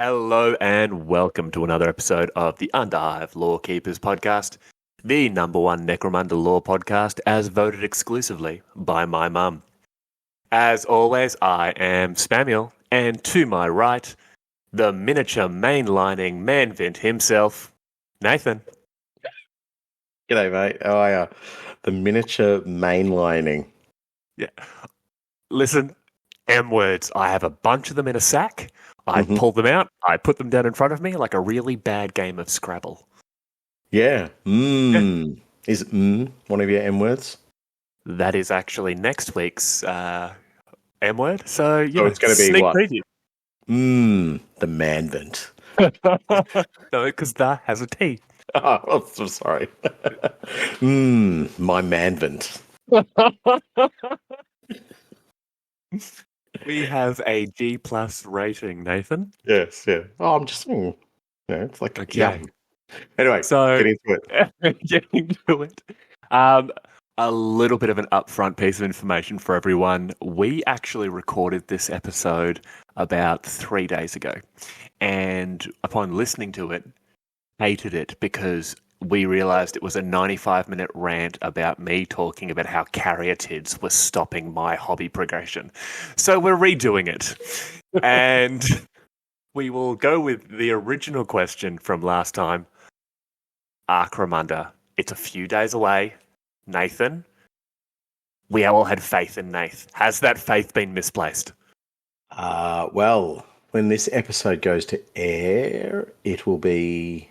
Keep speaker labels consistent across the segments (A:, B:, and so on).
A: Hello and welcome to another episode of the Underhive Lorekeepers podcast, the number one Necromunda lore podcast as voted exclusively by my mum. As always, I am Spamuel, and to my right, the miniature mainlining Manvant himself, Nathan.
B: G'day, mate. How are you? The miniature mainlining.
A: Yeah. Listen, M words. I have a bunch of them in a sack. I pull them out. I put them down in front of me like a really bad game of Scrabble.
B: Yeah. Is one of your M words?
A: That is actually next week's M word. So,
B: it's going to be
A: sneak
B: what?
A: preview.
B: The Manvant.
A: No, because that has a T.
B: Oh, I'm sorry. My Manvant.
A: We have a G+ rating, Nathan.
B: Yes, yeah. Oh, I'm just saying. It's like
A: Okay.
B: yum. Anyway,
A: So,
B: get into it.
A: Getting to it. A little bit of an upfront piece of information for everyone. We actually recorded this episode about 3 days ago. And upon listening to it, hated it because we realized it was a 95-minute rant about me talking about how caryatids were stopping my hobby progression. So we're redoing it. And we will go with the original question from last time. Arcromunda. It's a few days away. Nathan, we all had faith in Nath. Has that faith been misplaced?
B: Well, when this episode goes to air, it will be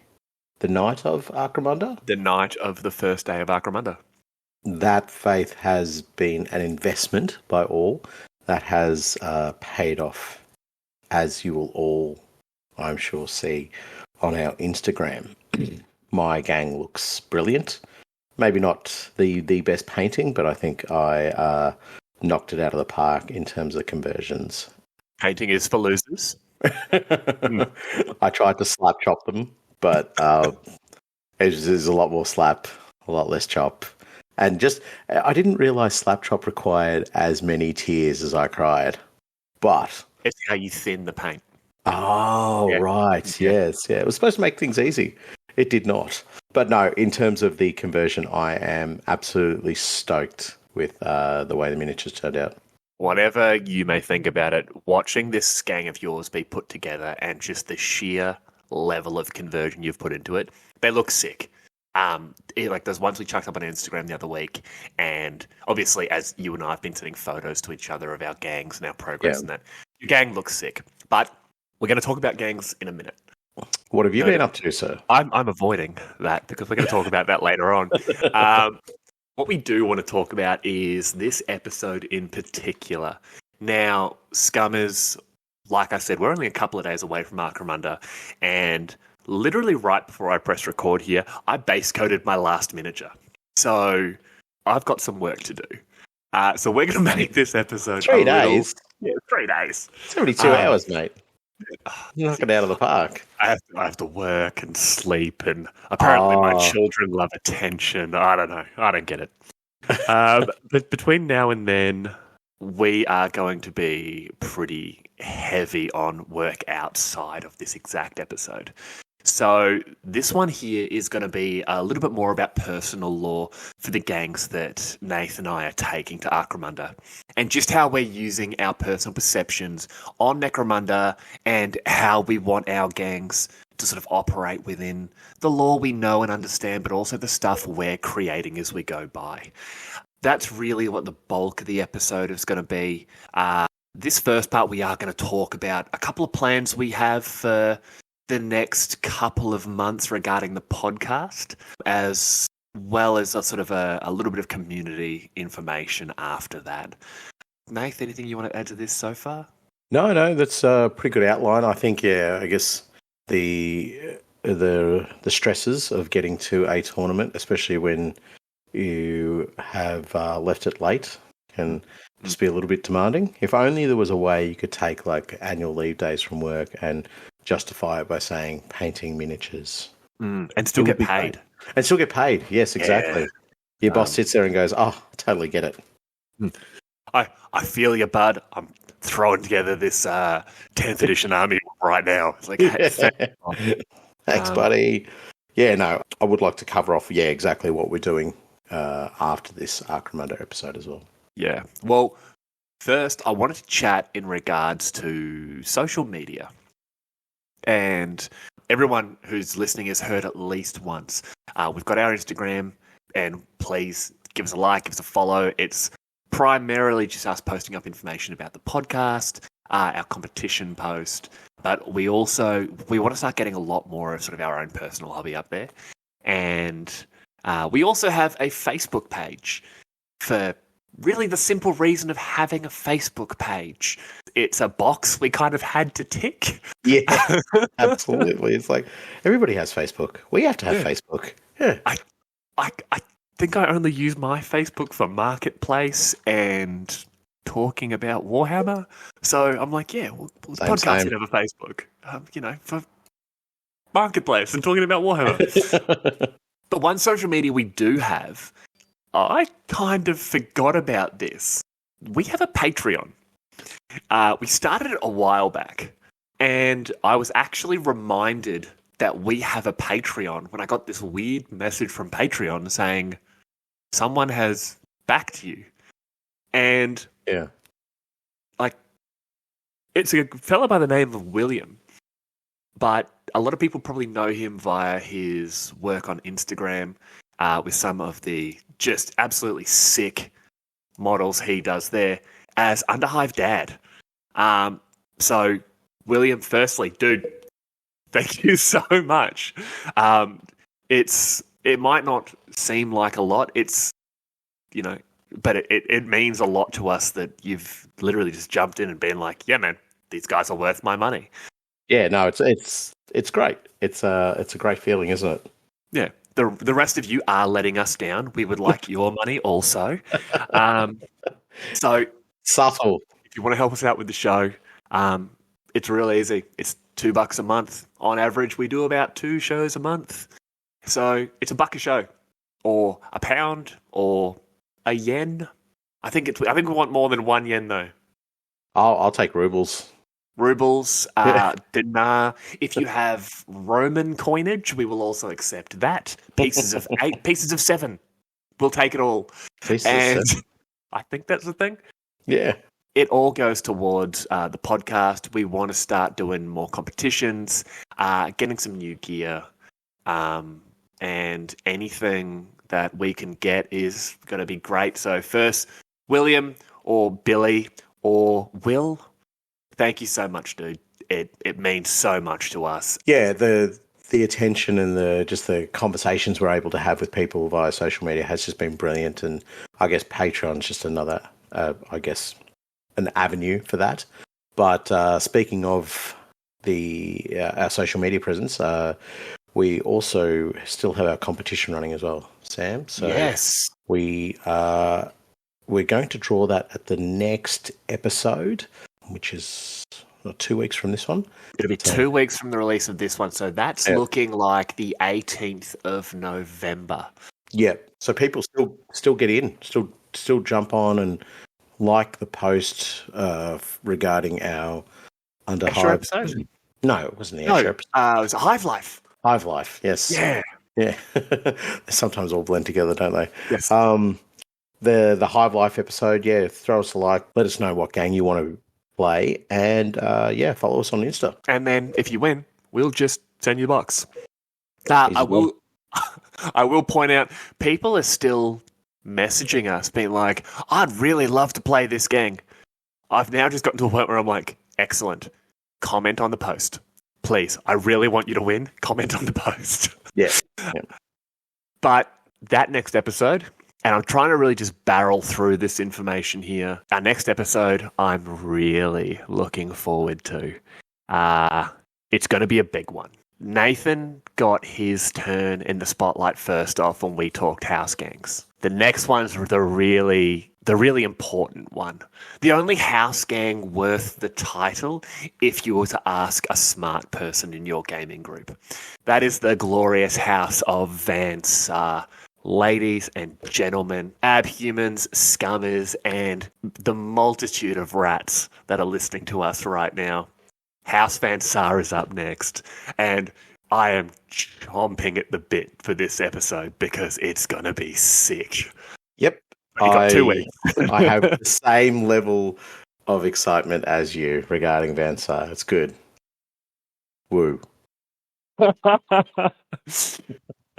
B: the night of Arcromunda.
A: The night of the first day of Arcromunda.
B: That faith has been an investment by all that has paid off, as you will all, I'm sure, see on our Instagram. My gang looks brilliant. Maybe not the best painting, but I think I knocked it out of the park in terms of conversions.
A: Painting is for losers.
B: I tried to slap chop them, but there's a lot more slap, a lot less chop. And just, I didn't realise slap chop required as many tears as I cried. But
A: It's how you thin the paint.
B: Oh, yeah. Right. Yeah. Yes. Yeah. It was supposed to make things easy. It did not. But no, in terms of the conversion, I am absolutely stoked with the way the miniatures turned out.
A: Whatever you may think about it, watching this gang of yours be put together and just the sheer level of conversion you've put into it, they look sick. There's ones we chucked up on Instagram the other week, and obviously, as you and I have been sending photos to each other of our gangs and our progress and that, your gang looks sick. But we're going to talk about gangs in a minute.
B: What have you been up to, sir?
A: I'm avoiding that because we're going to talk about that later on. What we do want to talk about is this episode in particular. Now, Scummers, like I said, we're only a couple of days away from Arcromunda, and literally right before I press record here, I base coded my last miniature. So I've got some work to do. So we're going to make this episode
B: 3 days.
A: Yeah, 3 days.
B: 72 hours, mate. Knock it out of the park.
A: I have to work and sleep, and apparently my children love attention. I don't know. I don't get it. But between now and then, we are going to be pretty heavy on work outside of this exact episode. So this one here is going to be a little bit more about personal lore for the gangs that Nathan and I are taking to Arcromunda, and just how we're using our personal perceptions on Necromunda and how we want our gangs to sort of operate within the lore we know and understand, but also the stuff we're creating as we go by. That's really what the bulk of the episode is going to be. This first part, we are going to talk about a couple of plans we have for the next couple of months regarding the podcast, as well as a sort of a little bit of community information after that. Nath, anything you want to add to this so far?
B: No, that's a pretty good outline. I think, I guess the stresses of getting to a tournament, especially when you have left it late, can just be a little bit demanding. If only there was a way you could take like annual leave days from work and justify it by saying painting miniatures.
A: And still get paid.
B: And still get paid. Yes, exactly. Yeah. Your boss sits there and goes, "Oh, I totally get it."
A: I feel you, bud. I'm throwing together this 10th edition army right now. It's like, hey,
B: thanks, buddy. Yeah, no, I would like to cover off, exactly what we're doing after this Arcromunda episode as well.
A: Yeah. Well, first, I wanted to chat in regards to social media. And everyone who's listening has heard at least once. We've got our Instagram, and please give us a like, give us a follow. It's primarily just us posting up information about the podcast, our competition post, but we want to start getting a lot more of sort of our own personal hobby up there. And we also have a Facebook page for really the simple reason of having a Facebook page. It's a box we kind of had to tick.
B: Yeah, absolutely. It's like everybody has Facebook. We have to have Facebook. Yeah.
A: I think I only use my Facebook for Marketplace and talking about Warhammer. So I'm like, the podcast can have a Facebook, for Marketplace and talking about Warhammer. But one social media we do have, I kind of forgot about this. We have a Patreon. We started it a while back, and I was actually reminded that we have a Patreon when I got this weird message from Patreon saying someone has backed you. And it's a fella by the name of William, but a lot of people probably know him via his work on Instagram with some of the just absolutely sick models he does there as Underhive Dad. So William, firstly, dude, thank you so much. It might not seem like a lot. It's, but it means a lot to us that you've literally just jumped in and been like, yeah, man, these guys are worth my money.
B: Yeah, no, it's great. It's a great feeling, isn't it?
A: Yeah. The rest of you are letting us down. We would like your money also. So
B: subtle.
A: If you want to help us out with the show, it's real easy. It's $2 a month. On average, we do about 2 shows a month. So it's $1 a show, or £1, or £1. I think we want more than £1 though.
B: I'll take rubles.
A: Rubles, dinar. If you have Roman coinage, we will also accept that. Pieces of 8, pieces of 7. We'll take it all. And I think that's the thing.
B: Yeah.
A: It all goes towards the podcast. We want to start doing more competitions, getting some new gear, and anything that we can get is going to be great. So first, William or Billy or Will, thank you so much, dude. It means so much to us.
B: Yeah, the attention and the conversations we're able to have with people via social media has just been brilliant. And I guess Patreon's just another, an avenue for that. But speaking of our social media presence, we also still have our competition running as well, Sam. So
A: yes,
B: we're going to draw that at the next episode, which is 2 weeks from this one.
A: It'll be 2 weeks from the release of this one, so that's looking like the 18th of November.
B: Yeah, so people still get in, still jump on and like the post regarding our Underhive
A: episode.
B: No, it wasn't the extra episode.
A: It was a Hive Life.
B: Hive Life, yes.
A: Yeah.
B: They sometimes all blend together, don't they?
A: Yes.
B: The Hive Life episode, throw us a like. Let us know what gang you want to play. And, follow us on Insta.
A: And then if you win, we'll just send you the box. I will point out, people are still messaging us, being like, I'd really love to play this gang. I've now just gotten to a point where I'm like, excellent. Comment on the post. Please, I really want you to win. Comment on the post.
B: Yeah.
A: But that next episode, and I'm trying to really just barrel through this information here. Our next episode, I'm really looking forward to. It's going to be a big one. Nathan got his turn in the spotlight first off when we talked house gangs. The next one's the really important one. The only house gang worth the title if you were to ask a smart person in your gaming group. That is the glorious house of Van Sar. ladies and gentlemen, abhumans, scummers, and the multitude of rats that are listening to us right now. House Van Sar is up next, and I am chomping at the bit for this episode because it's going to be sick.
B: Yep.
A: You got 2 weeks.
B: I have the same level of excitement as you regarding Van Sar. It's good. Woo.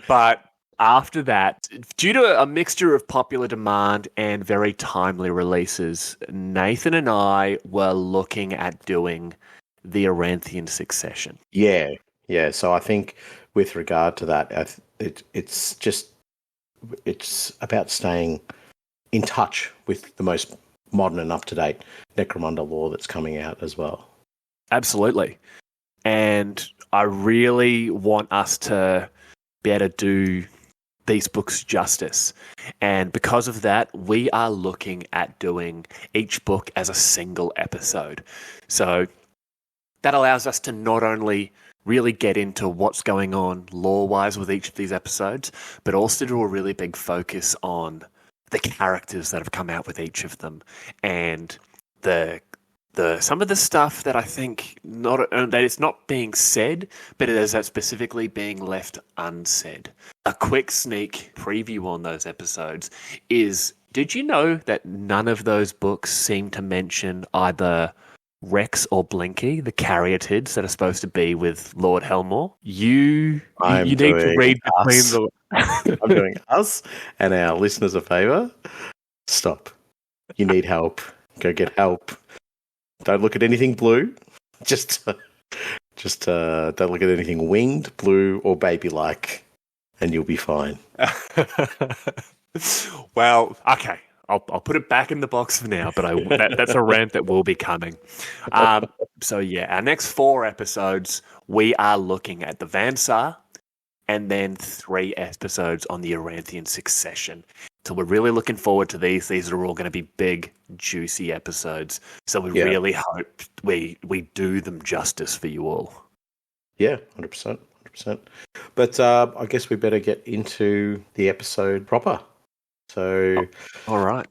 A: But after that, due to a mixture of popular demand and very timely releases, Nathan and I were looking at doing the Aranthian Succession.
B: Yeah. So I think with regard to that, it's about staying in touch with the most modern and up-to-date Necromunda lore that's coming out as well.
A: Absolutely. And I really want us to be able to do these books justice. And because of that, we are looking at doing each book as a single episode. So that allows us to not only really get into what's going on lore-wise with each of these episodes, but also do a really big focus on the characters that have come out with each of them and the some of the stuff that I think that it's not being said, but it is specifically being left unsaid. A quick sneak preview on those episodes is, did you know that none of those books seem to mention either Rex or Blinky, the caryatids that are supposed to be with Lord Helmore? You need to read between the...
B: I'm doing us and our listeners a favour. Stop. You need help. Go get help. Don't look at anything blue. Just don't look at anything winged, blue, or baby-like, and you'll be fine.
A: Well, okay. I'll put it back in the box for now, but that's a rant that will be coming. So yeah, our next 4 episodes, we are looking at the Van Sar, and then 3 episodes on the Aranthian Succession. So we're really looking forward to these. These are all going to be big, juicy episodes. So we really hope we do them justice for you all.
B: Yeah, 100%. But I guess we better get into the episode proper. So,
A: all right.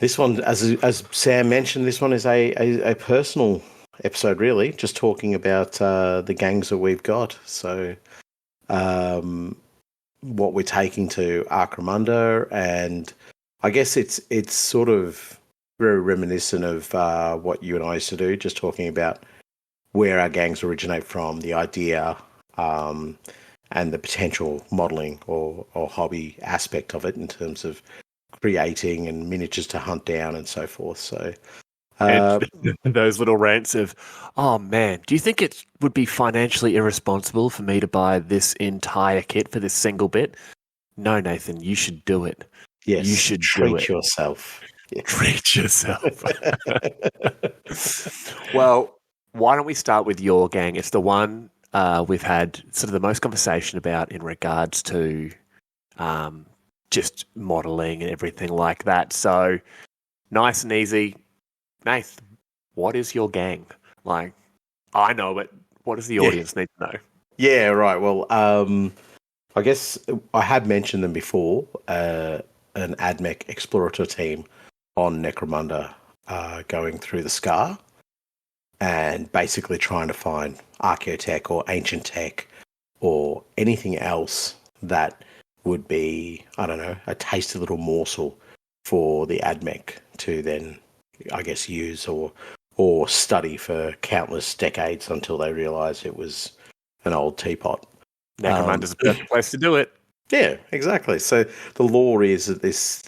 B: This one, as Sam mentioned, this one is a personal episode, really, just talking about the gangs that we've got. So, what we're taking to Arcromunda, and I guess it's sort of very reminiscent of what you and I used to do, just talking about where our gangs originate from, the idea, and the potential modelling or hobby aspect of it in terms of creating and miniatures to hunt down and so forth. So
A: and those little rants of, oh man, do you think it would be financially irresponsible for me to buy this entire kit for this single bit? No, Nathan, you should do it.
B: Yes,
A: you should
B: treat yourself. Yeah.
A: Treat yourself. Well, why don't we start with your gang? It's the one we've had sort of the most conversation about in regards to just modelling and everything like that. So nice and easy. Nath, what is your gang? Like, I know, but what does the audience need to know?
B: Yeah, right. Well, I guess I have mentioned them before. An AdMech Explorator team on Necromunda going through the Scar and basically trying to find archaeotech or ancient tech or anything else that would be, I don't know, a tasty little morsel for the AdMech to then, I guess, use or study for countless decades until they realise it was an old teapot.
A: Necromunda's a perfect place to do it.
B: Yeah, exactly. So the lore is that this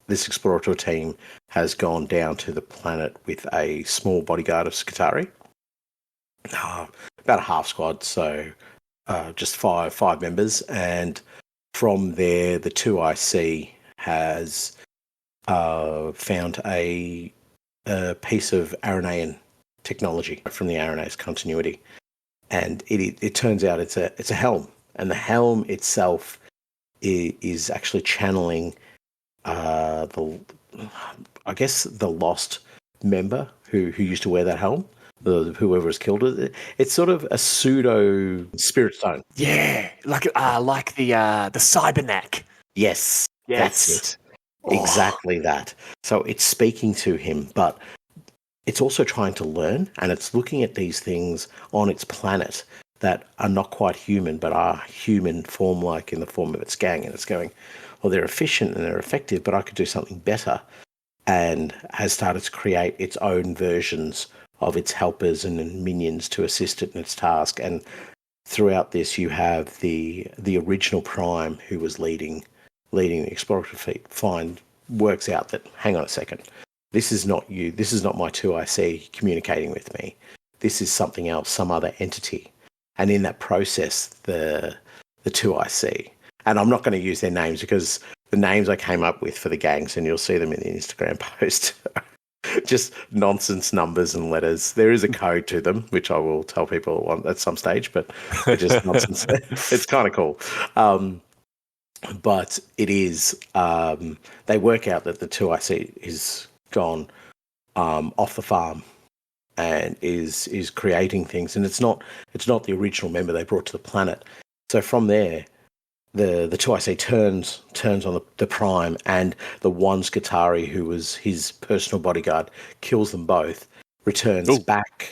B: Explorator team has gone down to the planet with a small bodyguard of Skitarii, about a half squad, so just five members, and from there the 2IC has found a piece of Aranaean technology from the Aranaeus continuity, and it turns out it's a helm, and the helm itself is actually channeling the lost member who used to wear that helm, whoever has killed it. It's sort of a pseudo spirit stone.
A: Yeah, like the cyberneck.
B: Yes, that's
A: Yes.
B: it.
A: Oh.
B: Exactly that. So it's speaking to him, but it's also trying to learn, and it's looking at these things on its planet that are not quite human, but are human form-like in the form of its gang. And it's going, well, they're efficient and they're effective, but I could do something better. And has started to create its own versions of its helpers and minions to assist it in its task. And throughout this, you have the original Prime who was leading the exploratory fleet works out that, hang on a second, this is not you. This is not my 2IC communicating with me. This is something else, some other entity. And in that process, the 2IC, and I'm not going to use their names because the names I came up with for the gangs, and you'll see them in the Instagram post, just nonsense numbers and letters. There is a code to them, which I will tell people at some stage, but they're just nonsense. It's kind of cool. But it is, they work out that the 2IC is gone off the farm and is creating things, and it's not the original member they brought to the planet. So from there, the 2IC turns on the Prime, and the one Skitari who was his personal bodyguard kills them both, returns back,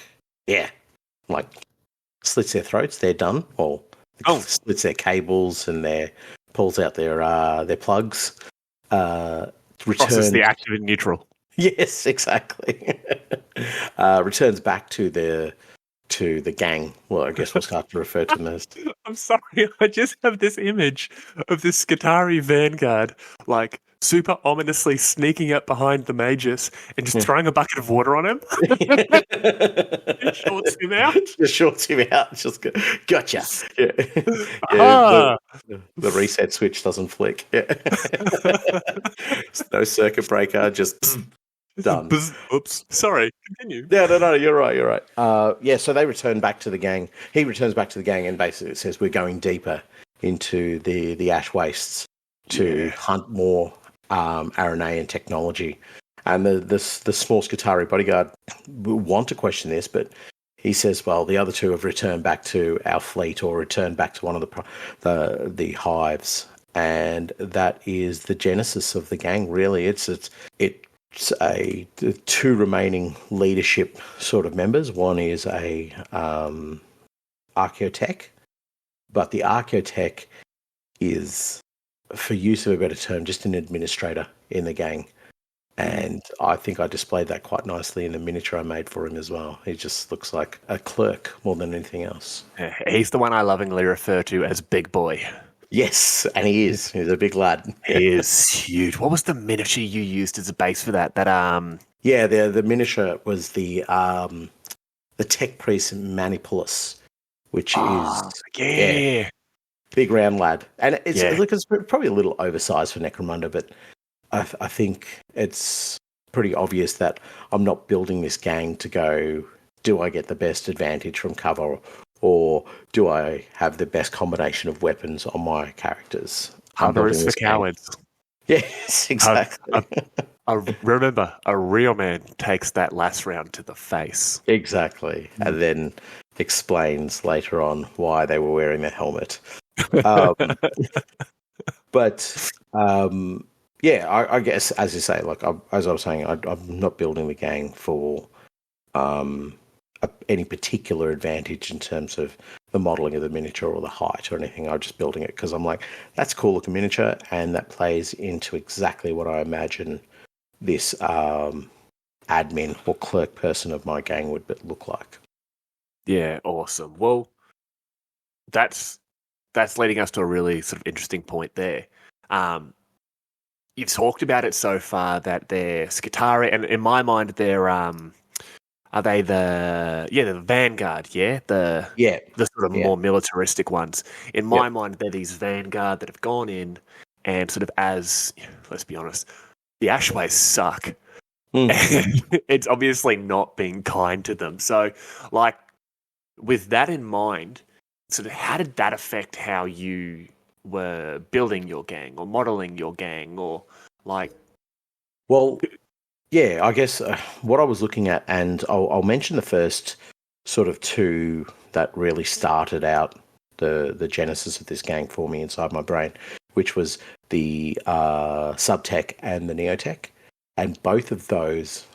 B: like slits their throats, they're done, or slits their cables and pulls out their plugs.
A: Crosses the active and neutral.
B: Yes, exactly. Returns back to the gang. Well, I guess we'll start to refer to them as.
A: I'm sorry, I just have this image of this Skitari vanguard, like super ominously sneaking up behind the Magus and just throwing a bucket of water on him. Shorts him out.
B: Just shorts him out. Just gotcha. Yeah. The reset switch doesn't flick. Yeah. No circuit breaker. Just done.
A: Oops. Sorry. Continue.
B: No. You're right. So they return back to the gang. He returns back to the gang and basically says, we're going deeper into the ash wastes to hunt more RNA technology. And the small Skitari bodyguard will want to question this, but he says, well, the other two have returned back to our fleet or returned back to one of the hives. And that is the genesis of the gang, really. It's the two remaining leadership sort of members. One is a archaeotech, but the archaeotech is, for use of a better term, just an administrator in the gang. And I think I displayed that quite nicely in the miniature I made for him as well. He just looks like a clerk more than anything else.
A: He's the one I lovingly refer to as Big Boy.
B: Yes, and he is. He's a big lad.
A: He is huge. What was the miniature you used as a base for that?
B: Yeah, the miniature was the tech priest Manipulus, which is big round lad, and it's probably a little oversized for Necromunda, but I think it's pretty obvious that I'm not building this gang to go, do I get the best advantage from cover, or do I have the best combination of weapons on my characters?
A: Cover is for cowards.
B: Yes, exactly.
A: Remember, a real man takes that last round to the face.
B: Exactly, and then explains later on why they were wearing the helmet. I guess, as you say, as I was saying, I'm not building the gang for any particular advantage in terms of the modelling of the miniature or the height or anything. I'm just building it because I'm like, that's a cool looking miniature, and that plays into exactly what I imagine this admin or clerk person of my gang would look like.
A: Yeah, awesome. Well, that's leading us to a really sort of interesting point there. You've talked about it so far that they're Skitari, and in my mind, they're are they the vanguard? Yeah, the sort of more militaristic ones. In my mind, they're these vanguard that have gone in and sort of, as let's be honest, the Ashways suck. And it's obviously not being kind to them. So, like, with that in mind, sort of, how did that affect how you were building your gang or modeling your gang, or like?
B: Well, Yeah, I guess what I was looking at, and I'll mention the first sort of two that really started out the genesis of this gang for me inside my brain, which was the Subtech and the Neotech, and both of those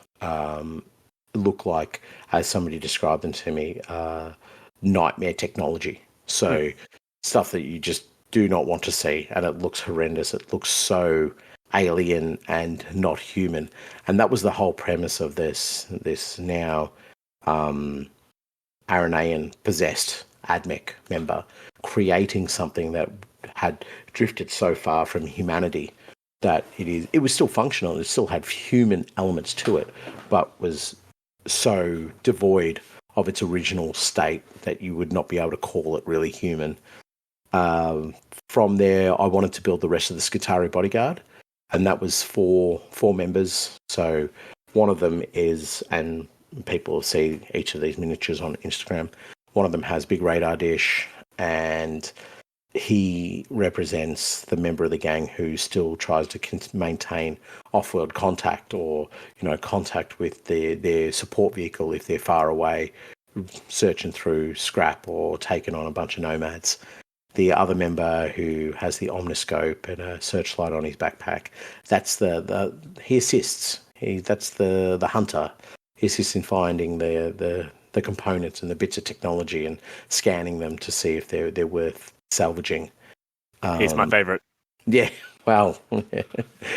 B: look like, as somebody described them to me, nightmare technology. So stuff that you just do not want to see, and it looks horrendous. It looks so alien and not human, and that was the whole premise of this now Aranaean possessed AdMech member creating something that had drifted so far from humanity that it was still functional. It still had human elements to it, but was so devoid of its original state that you would not be able to call it really human. From there, I wanted to build the rest of the Skitarii bodyguard, and that was four members. So one of them is, and people see each of these miniatures on Instagram, one of them has big radar dish, and he represents the member of the gang who still tries to maintain off-world contact, or contact with their support vehicle if they're far away, searching through scrap or taking on a bunch of nomads. The other member who has the omniscope and a searchlight on his backpack, that's he assists. That's the hunter. He assists in finding the components and the bits of technology and scanning them to see if they're worth salvaging.
A: He's my favourite.
B: Yeah, well,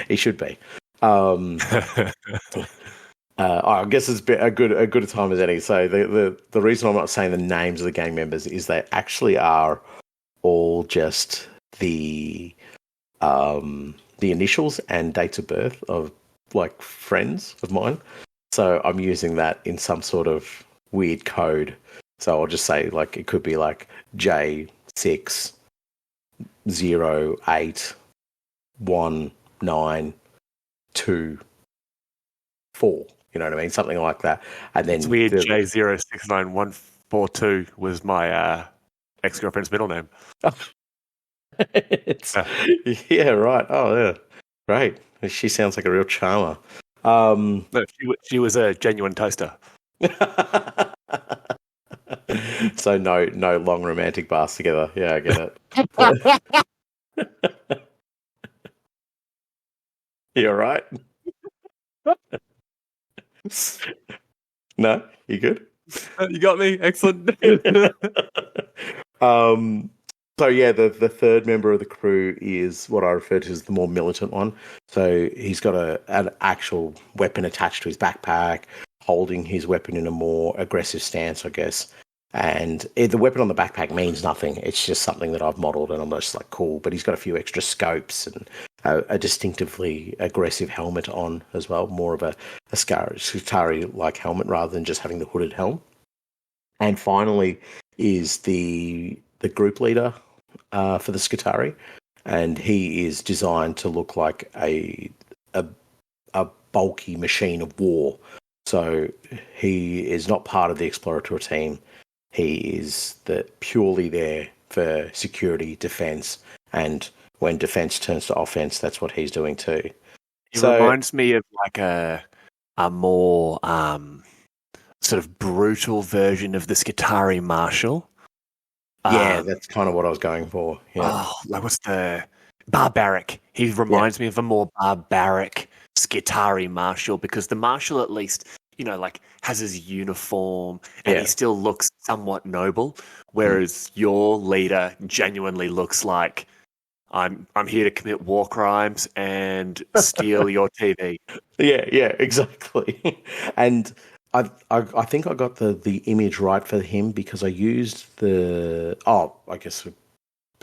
B: he should be. I guess it's been a good time as any. So the reason I'm not saying the names of the gang members is they actually are all just the initials and dates of birth of like friends of mine. So I'm using that in some sort of weird code. So I'll just say like it could be like J608192 4, you know what I mean? Something like that. And then
A: it's weird. J069142 was my ex-girlfriend's middle name.
B: Yeah, right. Oh, yeah. Great. She sounds like a real charmer.
A: No, she was a genuine toaster.
B: So no long romantic bars together. Yeah, I get it. You're right. No, you good?
A: You got me. Excellent.
B: So yeah, the third member of the crew is what I refer to as the more militant one. So he's got an actual weapon attached to his backpack, holding his weapon in a more aggressive stance, I guess. And the weapon on the backpack means nothing. It's just something that I've modeled, and I'm just like, cool. But he's got a few extra scopes and a distinctively aggressive helmet on as well, more of a Skitarii-like helmet rather than just having the hooded helm. And finally is the group leader for the Skitarii, and he is designed to look like a bulky machine of war. So he is not part of the Explorator team. He is purely there for security, defense, and when defense turns to offense, that's what he's doing too.
A: It reminds me of like a more sort of brutal version of the Skitarii Marshal.
B: Yeah, that's kind of what I was going for. Yeah.
A: Oh, like what's the barbaric? He reminds me of a more barbaric Skitarii Marshal, because the Marshal at least, like has his uniform and he still looks somewhat noble, whereas your leader genuinely looks like I'm here to commit war crimes and steal your TV.
B: Yeah, exactly. And I think I got the image right for him because I used I guess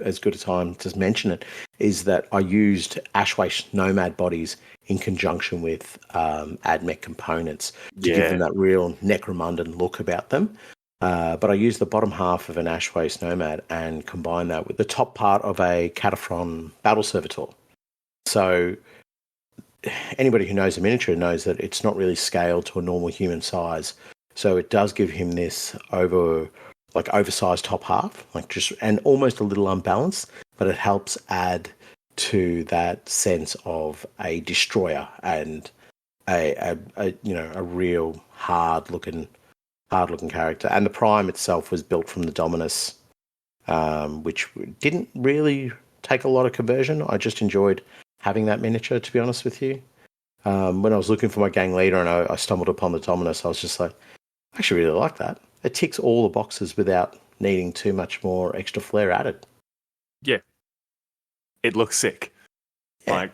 B: as good a time to mention it is that I used Ashwaste Nomad bodies in conjunction with AdMech components to give them that real Necromundan look about them. But I used the bottom half of an Ashwaste Nomad and combined that with the top part of a Cataphron Battle Servitor. So anybody who knows a miniature knows that it's not really scaled to a normal human size. So it does give him this oversized top half, and almost a little unbalanced, but it helps add to that sense of a destroyer and a real hard looking character. And the Prime itself was built from the Dominus, which didn't really take a lot of conversion. I just enjoyed having that miniature, to be honest with you. When I was looking for my gang leader and I stumbled upon the Dominus, I was just like, I actually really like that. It ticks all the boxes without needing too much more extra flair added.
A: Yeah. It looks sick.
B: Yeah.
A: Like,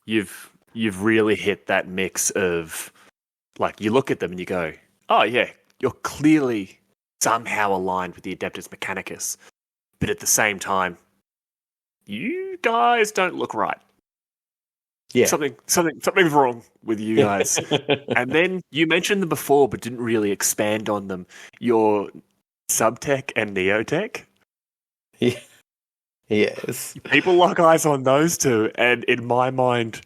A: you've really hit that mix of, like, you look at them and you go, oh yeah, you're clearly somehow aligned with the Adeptus Mechanicus, but at the same time, you guys don't look right.
B: Yeah.
A: Something's wrong with you guys. And then you mentioned them before, but didn't really expand on them. Your Subtech and Neotech.
B: Yeah. Yes.
A: People lock eyes on those two, and in my mind,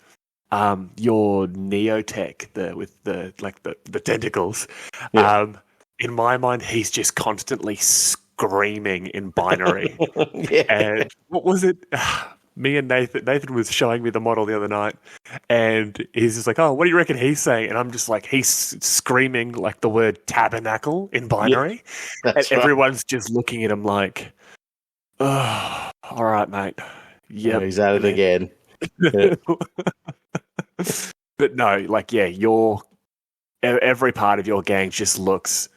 A: your Neotech, with the tentacles.
B: Yeah.
A: In my mind, he's just constantly screaming in binary.
B: Yeah.
A: And what was it? Me and Nathan was showing me the model the other night, and he's just like, oh, what do you reckon he's saying? And I'm just like, he's screaming like the word tabernacle in binary.
B: Yeah,
A: and everyone's just looking at him like, oh, all right, mate.
B: Yeah, he's at it again. Yeah.
A: But no, like, yeah, every part of your gang just looks,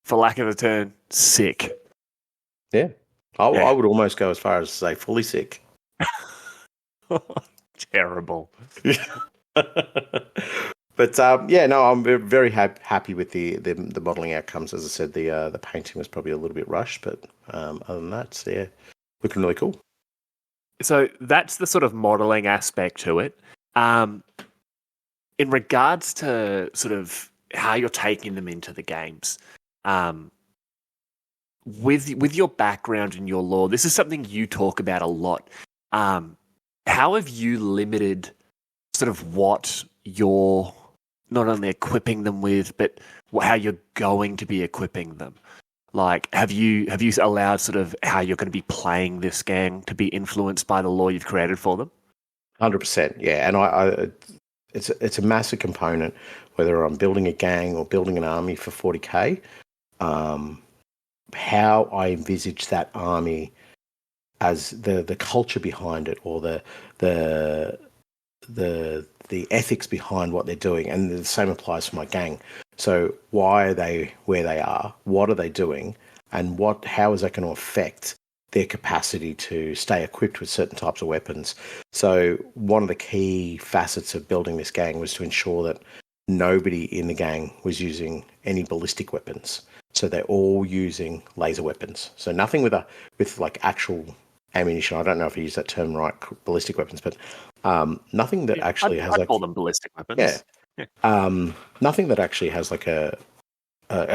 A: for lack of a term, sick.
B: Yeah. I would almost go as far as to say fully sick.
A: Terrible.
B: But I'm very happy with the modelling outcomes. As I said, the painting was probably a little bit rushed, but other than that, yeah, looking really cool.
A: So that's the sort of modelling aspect to it. In regards to sort of how you're taking them into the games, with your background and your lore, this is something you talk about a lot. How have you limited sort of what you're not only equipping them with, but how you're going to be equipping them? Like, have you allowed sort of how you're going to be playing this gang to be influenced by the lore you've created for them?
B: 100%, yeah. And it's a massive component, whether I'm building a gang or building an army for 40k. How I envisage that army as the culture behind it, or the ethics behind what they're doing, and the same applies for my gang. So why are they where they are? What are they doing? And how is that going to affect their capacity to stay equipped with certain types of weapons? So one of the key facets of building this gang was to ensure that nobody in the gang was using any ballistic weapons. So they're all using laser weapons. So nothing with like actual ammunition. I don't know if I use that term right, ballistic weapons, but nothing that actually has.
A: I call them ballistic weapons.
B: Yeah. Nothing that actually has like a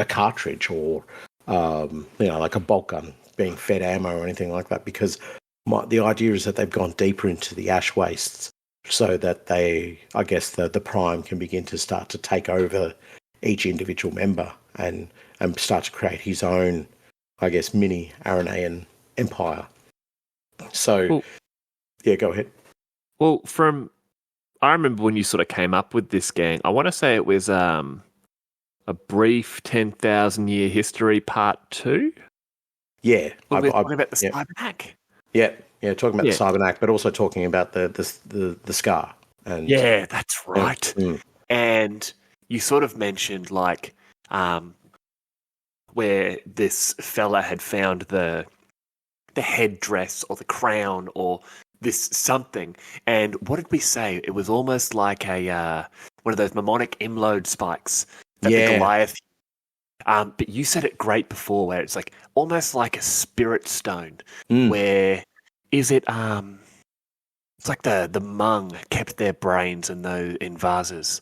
B: cartridge or like a bolt gun being fed ammo or anything like that. Because the idea is that they've gone deeper into the ash wastes, so that the Prime can begin to start to take over each individual member and start to create his own, I guess, mini Aranaean empire. So, go ahead.
A: Well, I remember when you sort of came up with this gang, I want to say it was a brief 10,000 year history part 2.
B: Yeah.
A: Talking about the Cybernac.
B: Yeah, talking about the Cybernac, but also talking about the Scar. And
A: yeah, that's right.
B: Mm.
A: And you sort of mentioned like where this fella had found the headdress or the crown or this something. And what did we say? It was almost like one of those mnemonic imlode spikes that the Goliath. But you said it great before, where it's like almost like a spirit stone. Where is it? It's like the Hmong kept their brains in vases,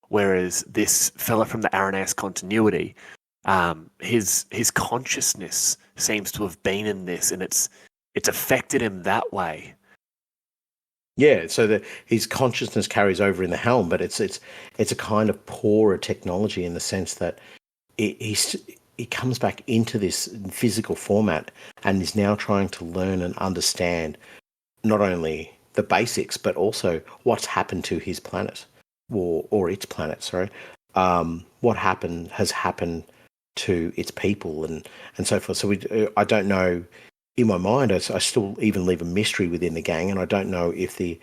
A: whereas this fella from the Aranaeus continuity, his consciousness seems to have been in this, and it's affected him that way.
B: Yeah, so that his consciousness carries over in the helm, but it's a kind of poorer technology in the sense that he comes back into this physical format and is now trying to learn and understand not only the basics but also what's happened to his planet. or its planet, sorry, what has happened to its people and so forth. So I don't know. In my mind, I still even leave a mystery within the gang, and I don't know if the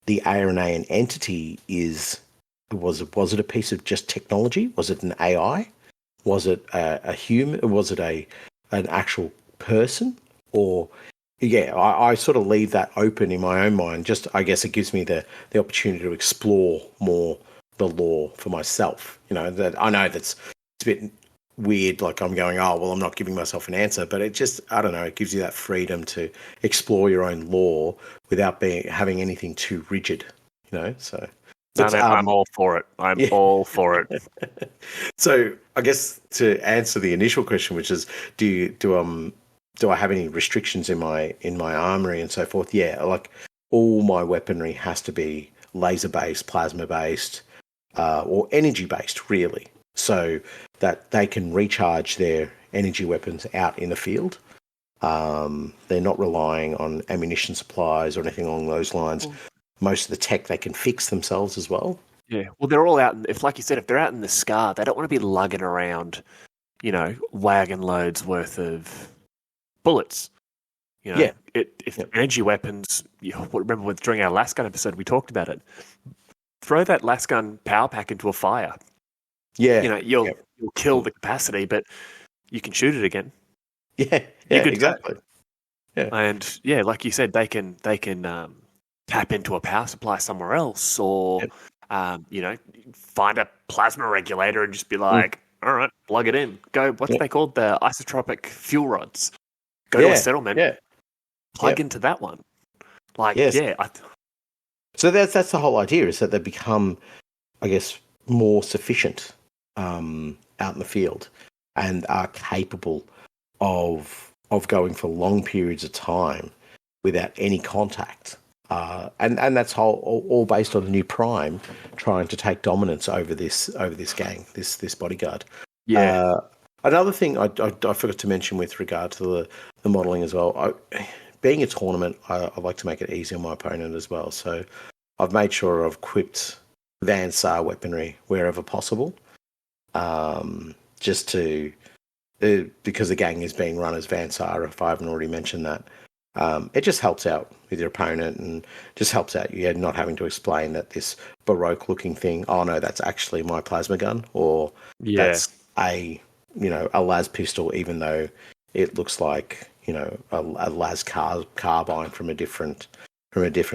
B: Aeronaean entity was it a piece of just technology? Was it an AI? Was it a human? Was it an actual person? Or I sort of leave that open in my own mind. Just I guess it gives me the opportunity to explore more the lore for myself. That I know it's a bit weird. Like I'm going, oh well, I'm not giving myself an answer, but it just I don't know. It gives you that freedom to explore your own lore without having anything too rigid. So.
A: But, I'm all for it. I'm all for it.
B: So I guess to answer the initial question, which is, do I have any restrictions in my armory and so forth? Yeah, like all my weaponry has to be laser based, plasma based, or energy based, really, so that they can recharge their energy weapons out in the field. They're not relying on ammunition supplies or anything along those lines. Most of the tech they can fix themselves as well.
A: Yeah, well, they're all out. If they're out in the scar, they don't want to be lugging around, wagon loads worth of bullets. If energy weapons, remember during our last gun episode, we talked about it. Throw that last gun power pack into a fire.
B: Yeah,
A: you'll kill the capacity, but you can shoot it again.
B: Yeah, exactly.
A: Yeah, and like you said, they can tap into a power supply somewhere else, or find a plasma regulator and just be like, all right, plug it in. Go. What's they called? The isotropic fuel rods. Go to a settlement. Yeah. Plug into that one.
B: So that's the whole idea, is that they become, I guess, more sufficient out in the field and are capable of going for long periods of time without any contact. And that's all based on a new prime trying to take dominance over this gang, this bodyguard.
A: Yeah.
B: Another thing I forgot to mention with regard to the modelling as well. Being a tournament, I like to make it easy on my opponent as well. So I've made sure I've equipped Van Sar weaponry wherever possible, just to because the gang is being run as Van Sar. If I haven't already mentioned that. It just helps out with your opponent and just helps out you not having to explain that this Baroque-looking thing, oh no, that's actually my plasma gun, or that's a las pistol, even though it looks like a las carbine from a different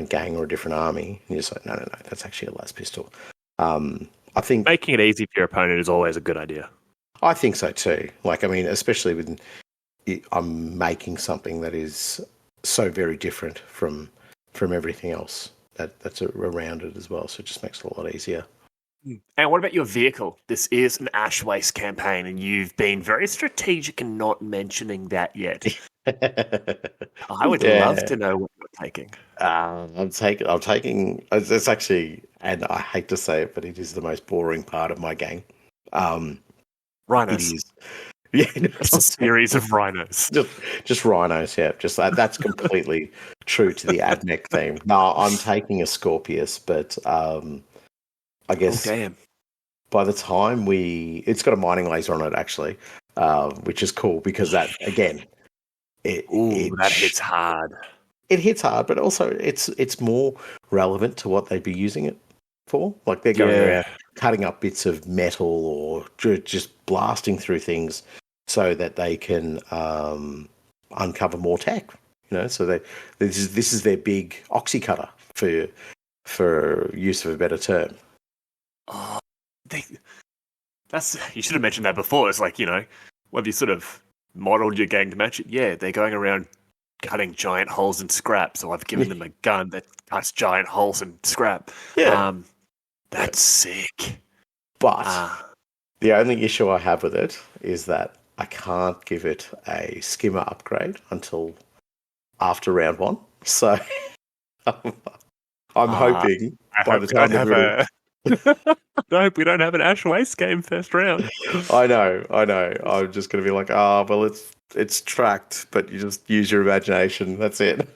B: gang or a different army. And you're just like, no, that's actually a las pistol. I think
A: making it easy for your opponent is always a good idea.
B: I think so too. Like, I mean, especially when I'm making something that is so very different from everything else that's around it as well. So it just makes it a lot easier.
A: And what about your vehicle? This is an ash waste campaign, and you've been very strategic in not mentioning that yet. I would love to know what you're taking.
B: I'm taking. It's actually, and I hate to say it, but it is the most boring part of my gang.
A: Rhinos.
B: It is. Yeah,
A: it's a series of rhinos.
B: Just rhinos, yeah. Just that's completely true to the Admech theme. No, I'm taking a Scorpius, but I guess by the time it's got a mining laser on it actually, which is cool because that again,
A: that hits hard.
B: It hits hard, but also it's more relevant to what they'd be using it for. Like they're going around cutting up bits of metal or just blasting through things so that they can uncover more tech. So this is their big oxy cutter for use of a better term.
A: Oh, you should have mentioned that before. It's like, have you sort of modeled your gang to match it? Yeah, they're going around cutting giant holes in scrap, so I've given them a gun that cuts giant holes in scrap.
B: Yeah.
A: That's sick.
B: But the only issue I have with it is that I can't give it a skimmer upgrade until after round 1. So I'm hoping by the time
A: I hope we don't have an Ash Waste game first round.
B: I know. I'm just going to be like, well, it's tracked, but you just use your imagination. That's it.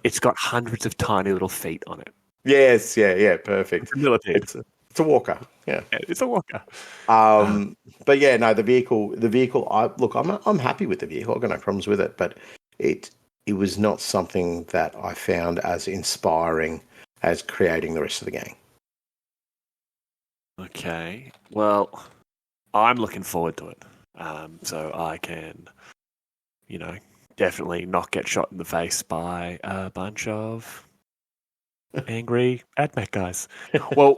A: It's got hundreds of tiny little feet on it.
B: Yes, yeah, perfect.
A: It's
B: It's a walker. Yeah.
A: It's a walker.
B: But yeah, no, the vehicle. I'm happy with the vehicle. I've got no problems with it, but it was not something that I found as inspiring as creating the rest of the game.
A: Okay. Well, I'm looking forward to it. So I can, definitely not get shot in the face by a bunch of angry AdMech guys. Well,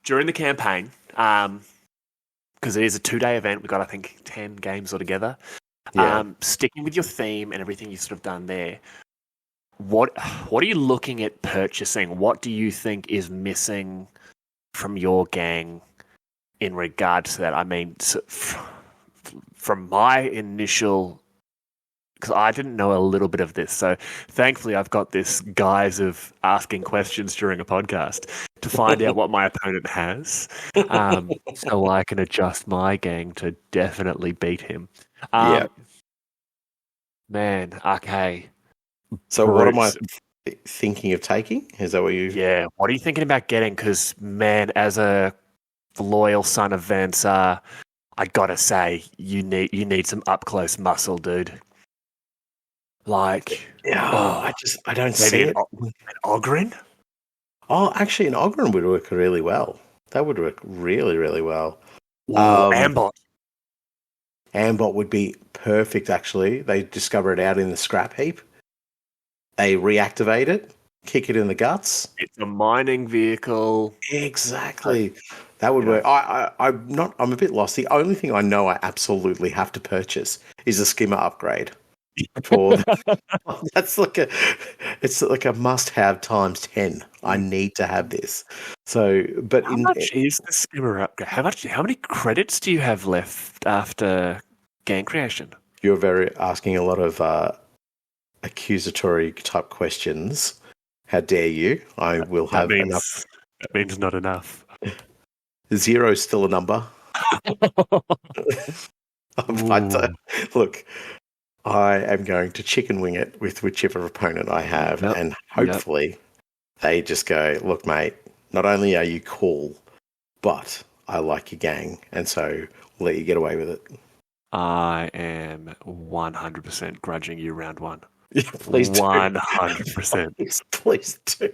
A: during the campaign, because it is a 2-day event, we've got, I think, 10 games altogether.
B: Yeah.
A: Sticking with your theme and everything you've sort of done there, what are you looking at purchasing? What do you think is missing from your gang in regards to that? I mean, from my initial, because I didn't know a little bit of this, so thankfully I've got this guise of asking questions during a podcast to find out what my opponent has, so I can adjust my gang to definitely beat him.
B: Yeah.
A: Man, okay.
B: So what am I thinking of taking? Is that what you...
A: Yeah, what are you thinking about getting? Because, man, as a loyal son of Vansar, I gotta say, you need some up-close muscle, dude. Like...
B: Yeah, I don't see it.
A: An Ogren?
B: Oh, actually, an Ogren would work really well. That would work really, really well.
A: Ambot.
B: Ambot would be perfect, actually. They discover it out in the scrap heap. They reactivate it, kick it in the guts.
A: It's a mining vehicle.
B: Exactly. That would work. I'm a bit lost. The only thing I know I absolutely have to purchase is a skimmer upgrade. It's like a must-have times 10. I need to have this. So, but
A: how much is the skimmer upgrade? How many credits do you have left after game creation?
B: You're asking a lot of accusatory type questions. How dare you? I will have enough.
A: That means not enough.
B: 0 is still a number. Look, I am going to chicken wing it with whichever opponent I have, and hopefully they just go, look, mate, not only are you cool, but I like your gang, and so we'll let you get away with it.
A: I am 100% grudging you round one.
B: Yeah, please do.
A: 100%.
B: Please do.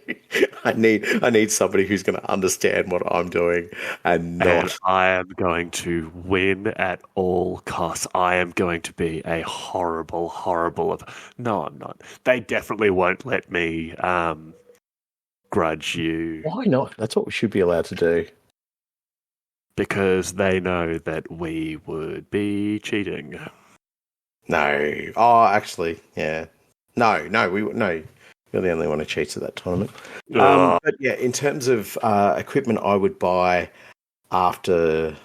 B: I need somebody who's going to understand what I'm doing and not.
A: And I am going to win at all costs. I am going to be a horrible. No, I'm not. They definitely won't let me grudge you.
B: Why not? That's what we should be allowed to do.
A: Because they know that we would be cheating.
B: No. Oh, actually, yeah. No. You're the only one who cheats at that tournament. But yeah, in terms of equipment, I would buy throughout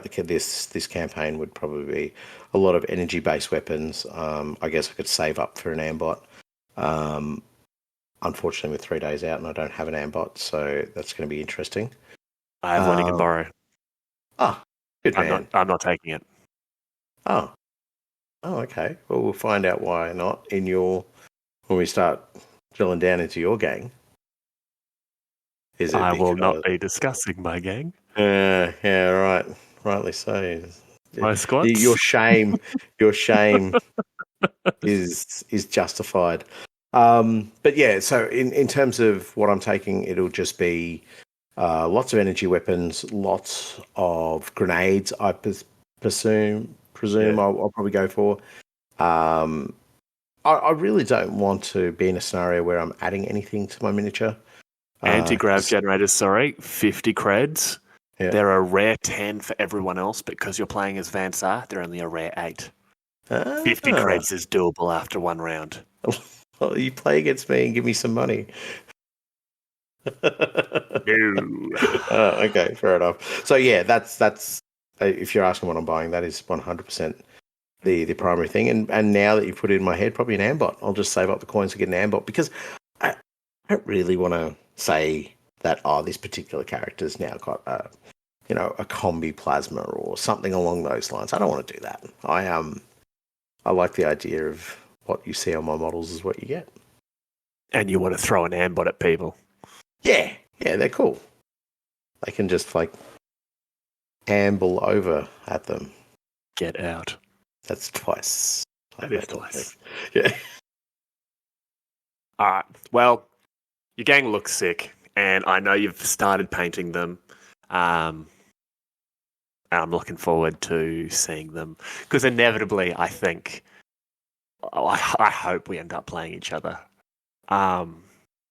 B: this campaign would probably be a lot of energy-based weapons. I guess I could save up for an ambot. Unfortunately, we're 3 days out and I don't have an ambot, so that's going to be interesting.
A: I have one you can borrow.
B: Good man.
A: I'm not taking it.
B: Oh, okay. Well, we'll find out why not when we start drilling down into your gang.
A: I will not be discussing my gang.
B: Yeah, right. Rightly so.
A: My squads?
B: Your shame is justified. But yeah, so in terms of what I'm taking, it'll just be lots of energy weapons, lots of grenades. I presume I'll probably go for. I really don't want to be in a scenario where I'm adding anything to my miniature.
A: Anti-grav generators, 50 creds.
B: Yeah.
A: They're a rare 10 for everyone else, but because you're playing as Vansar, they're only a rare 8. 50 creds is doable after one round.
B: Well, you play against me and give me some money.
A: No.
B: Okay, fair enough. So yeah, that's if you're asking what I'm buying, that is 100% the primary thing. And now that you've put it in my head, probably an ambot. I'll just save up the coins to get an ambot because I don't really want to say that this particular character's now got a combi plasma or something along those lines. I don't want to do that. I like the idea of what you see on my models is what you get. And
A: you want to throw an ambot at people.
B: Yeah, they're cool. They can just amble over at them.
A: Get out.
B: That's twice.
A: That is twice.
B: Yeah.
A: All right. Well, your gang looks sick, and I know you've started painting them. And I'm looking forward to seeing them because inevitably, I think, I hope we end up playing each other.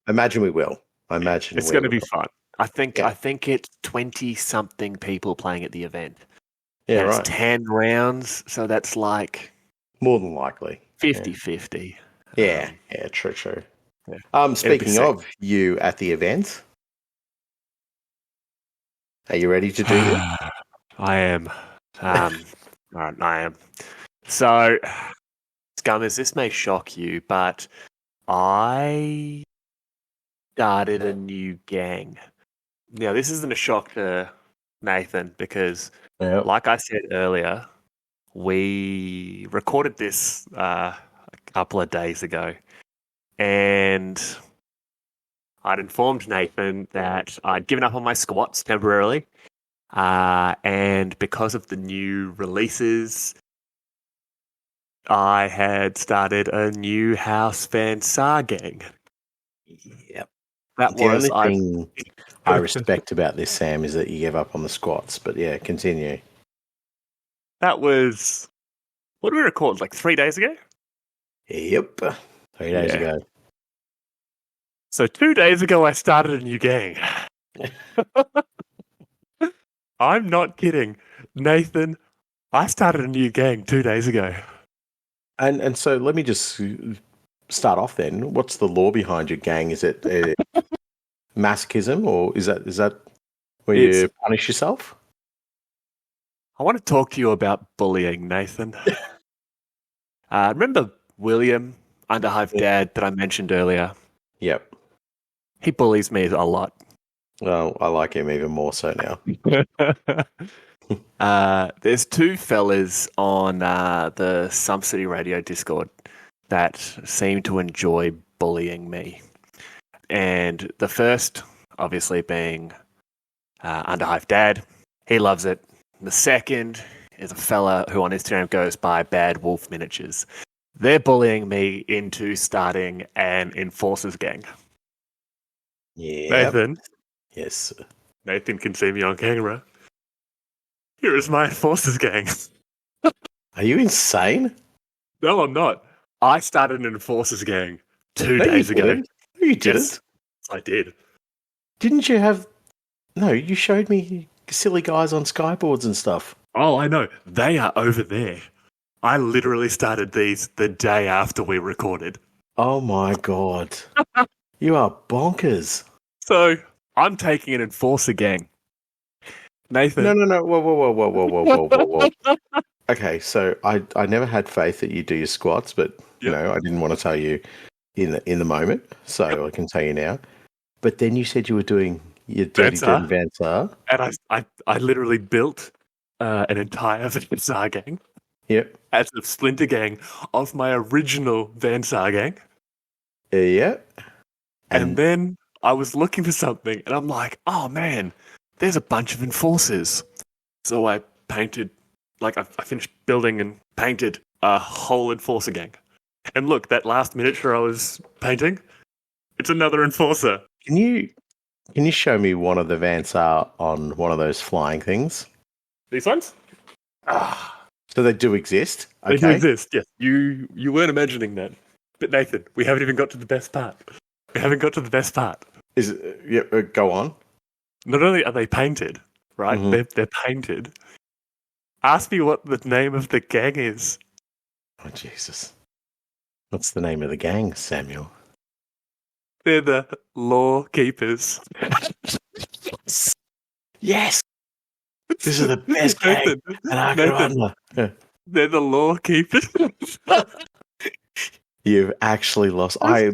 B: Imagine we will.
A: It's going to be fun. I think it's 20-something people playing at the event.
B: Yeah,
A: and
B: right.
A: It's 10 rounds, so that's like
B: more than likely
A: 50-50.
B: Yeah, true.
A: Yeah.
B: Speaking of you at the event, are you ready to do it?
A: I am. All right, I am. So, Scummers, this may shock you, but I started a new gang. Now, this isn't a shock to Nathan because, like I said earlier, we recorded this a couple of days ago, and I'd informed Nathan that I'd given up on my squats temporarily, and because of the new releases, I had started a new House Van Sar gang.
B: Yep.
A: That
B: the
A: was
B: only thing I respect about this, Sam, is that you gave up on the squats. But yeah, continue.
A: That was, what did we record? Like 3 days ago?
B: Yep. 3 days ago.
A: So 2 days ago, I started a new gang. I'm not kidding. Nathan, I started a new gang 2 days ago.
B: And so let me just start off then. What's the law behind your gang? Is it masochism, or is that where you punish yourself?
A: I want to talk to you about bullying, Nathan. Remember William, Underhive dad, that I mentioned earlier?
B: Yep.
A: He bullies me a lot.
B: Well, I like him even more so
A: now. There's two fellas on the Some City Radio Discord that seem to enjoy bullying me. And the first, obviously, being Underhive Dad. He loves it. The second is a fella who on Instagram goes by Bad Wolf Miniatures. They're bullying me into starting an Enforcers gang.
B: Yeah.
A: Nathan.
B: Yes.
A: Nathan can see me on camera. Here is my Enforcers gang.
B: Are you insane?
A: No, I'm not. I started an Enforcers gang 2 days ago.
B: No, you didn't.
A: Yes, I did.
B: Didn't you have... No, you showed me silly guys on skyboards and stuff.
A: Oh, I know. They are over there. I literally started these the day after we recorded.
B: Oh my God. You are bonkers.
A: So, I'm taking an Enforcer gang. Nathan.
B: No. Whoa. Okay, so I never had faith that you do your squats, but you know, I didn't want to tell you in the moment, so I can tell you now. But then you said you were doing your Dirty Van Sar.
A: And I literally built an entire Van Sar gang.
B: Yep.
A: As a splinter gang of my original Van Sar gang.
B: Yeah.
A: And then I was looking for something, and I'm like, oh man, there's a bunch of Enforcers. So I painted, I finished building and painted a whole Enforcer gang. And look, that last miniature I was painting, it's another Enforcer.
B: Can you show me one of the Van Sar on one of those flying things?
A: These ones?
B: So they do exist?
A: Okay. They do exist, yes. You weren't imagining that. But Nathan, we haven't even got to the best part.
B: Is it, go on.
A: Not only are they painted, right? Mm-hmm. They're painted. Ask me what the name of the gang is.
B: Oh, Jesus. What's the name of the gang, Samuel?
A: They're the Lorekeepers.
B: Yes! This is the best gang at Arcromunda.
A: They're the Lorekeepers.
B: You've actually lost. I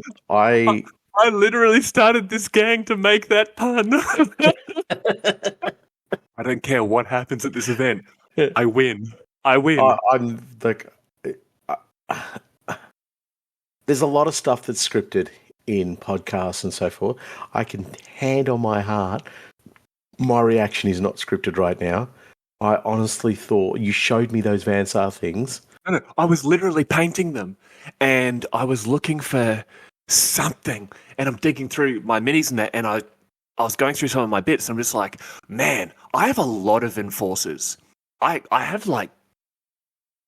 A: literally started this gang to make that pun. I don't care what happens at this event. I win.
B: I'm like... there's a lot of stuff that's scripted in podcasts and so forth. I can hand on my heart my reaction is not scripted right now. I honestly thought you showed me those Vansar things.
A: No, I was literally painting them, and I was looking for something, and I'm digging through my minis and that, and I was going through some of my bits, and I'm just like, man, I have a lot of enforcers. I have like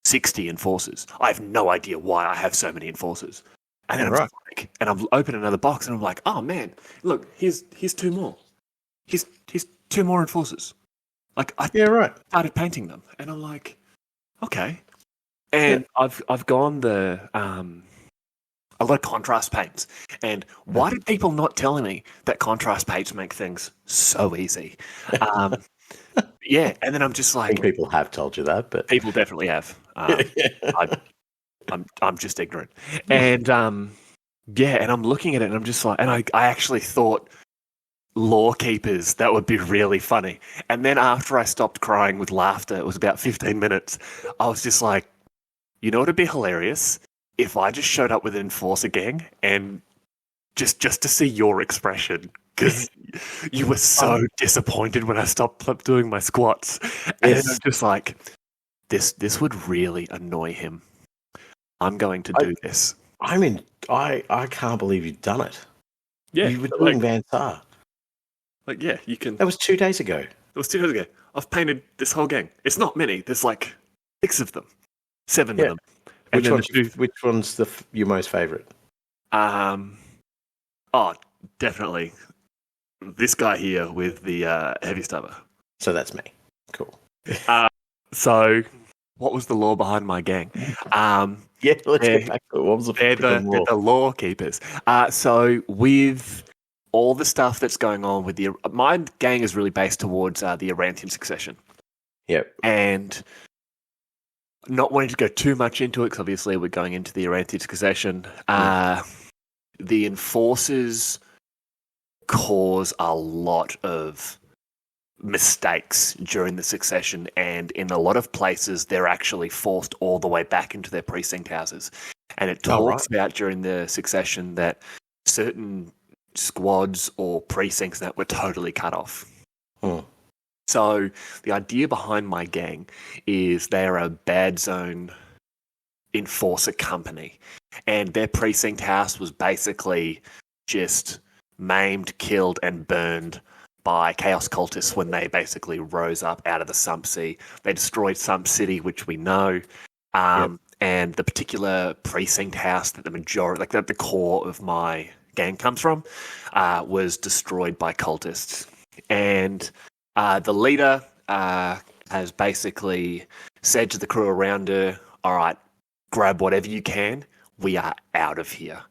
A: 60 enforcers. I have no idea why I have so many enforcers. And then I'm opening another box, and I'm like, oh man, look, here's two more. Here's two more enforcers. Like I started painting them, and I'm like, okay. And I've gone a lot of contrast paints. And why did people not tell me that contrast paints make things so easy? Yeah, and then I'm just like,
B: I think people have told you that, but
A: people definitely have. I'm just ignorant, and and I'm looking at it, and I'm just like, and I actually thought Lorekeepers, that would be really funny. And then after I stopped crying with laughter, it was about 15 minutes. I was just like, you know what would be hilarious? If I just showed up with an enforcer gang and just to see your expression, because you were so disappointed when I stopped doing my squats. And I'm just like, this would really annoy him. I'm going to do this.
B: I mean, I can't believe you've done it.
A: Yeah.
B: You were doing Vansar.
A: Like, yeah, you can.
B: That was 2 days ago.
A: It was 2 days ago. I've painted this whole gang. It's not many. There's like 6 of them. 7 of them.
B: Which one's your most favourite?
A: Definitely this guy here with the heavy stubber.
B: So that's me. Cool.
A: So what was the lore behind my gang?
B: Let's get back to it. What was the
A: they're the Lorekeepers. So with all the stuff that's going on with my gang is really based towards the Arantian succession.
B: Yep.
A: And not wanting to go too much into it, because obviously we're going into the Arantian succession. The enforcers cause a lot of mistakes during the succession, and in a lot of places they're actually forced all the way back into their precinct houses. And it talks about during the succession that certain squads or precincts that were totally cut off. So the idea behind my gang is they're a bad zone enforcer company, and their precinct house was basically just maimed, killed, and burned by Chaos Cultists when they basically rose up out of the Sump Sea. They destroyed Sump City, which we know, and the particular precinct house that the majority, like the core of my gang comes from, was destroyed by cultists. And the leader has basically said to the crew around her, all right, grab whatever you can. We are out of here.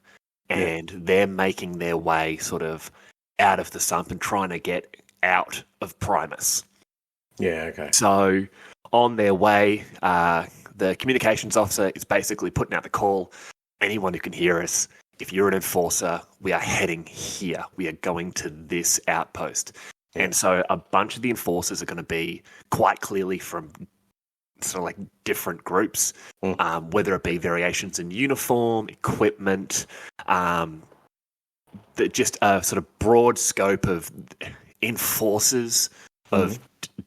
A: And they're making their way sort of out of the sump and trying to get out of Primus.
B: Yeah, okay.
A: So on their way, the communications officer is basically putting out the call. Anyone who can hear us, if you're an enforcer, we are heading here. We are going to this outpost. And so a bunch of the enforcers are going to be quite clearly from sort of like different groups, whether it be variations in uniform, equipment, just a sort of broad scope of enforcers of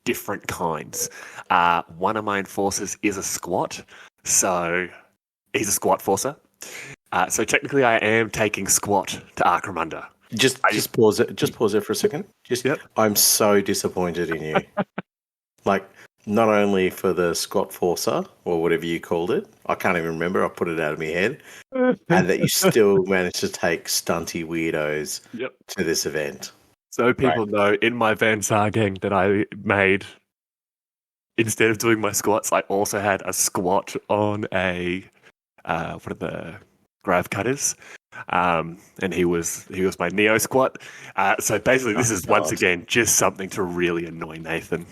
A: different kinds. One of my enforcers is a squat, so he's a squat forcer. So technically I am taking squat to Arcromunda.
B: Just pause it. Just pause it for a second. I'm so disappointed in you. Like, not only for the squat forcer or whatever you called it, I can't even remember. I put it out of my head, and that you still managed to take stunty weirdos to this event.
A: So people know in my Vansar gang that I made, instead of doing my squats, I also had a squat on a what are the grav cutters. And he was my neo squat. So basically, this is once again just something to really annoy Nathan.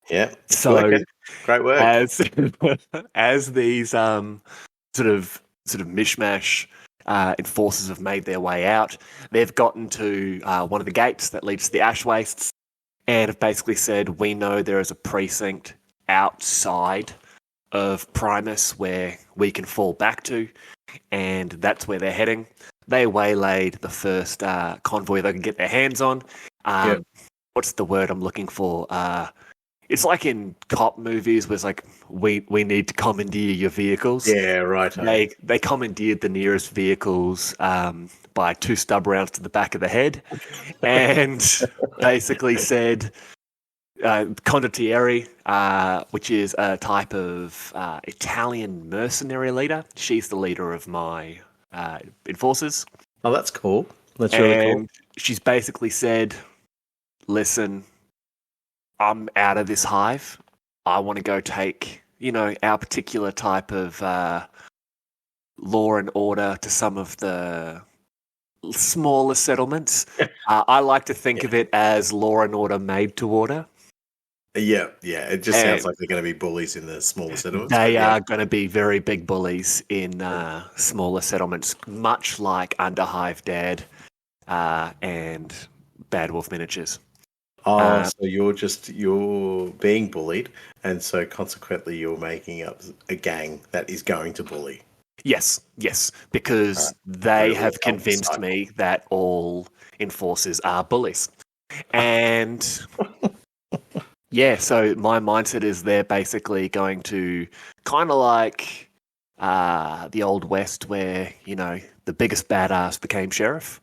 B: Yeah.
A: So
B: great work.
A: As these sort of mishmash enforcers have made their way out, they've gotten to one of the gates that leads to the ash wastes, and have basically said, we know there is a precinct outside of Primus where we can fall back to, and that's where they're heading. They waylaid the first convoy they can get their hands on. what's the word I'm looking for? It's like in cop movies where it's like we need to commandeer your vehicles.
B: Yeah, right.
A: They commandeered the nearest vehicles by 2 stub rounds to the back of the head, and basically said condottieri, which is a type of Italian mercenary leader. She's the leader of my enforcers.
B: Oh, that's cool. That's really cool.
A: She's basically said, listen, I'm out of this hive. I want to go take, our particular type of law and order to some of the smaller settlements. I like to think of it as law and order made to order.
B: Yeah. It just sounds like they're going to be bullies in the smaller settlements.
A: They are going to be very big bullies in smaller settlements, much like Underhive Dad and Bad Wolf Miniatures.
B: So you're being bullied, and so consequently you're making up a gang that is going to bully.
A: Yes, because they have convinced me that all enforcers are bullies. And so my mindset is they're basically going to kind of like the Old West where, the biggest badass became sheriff.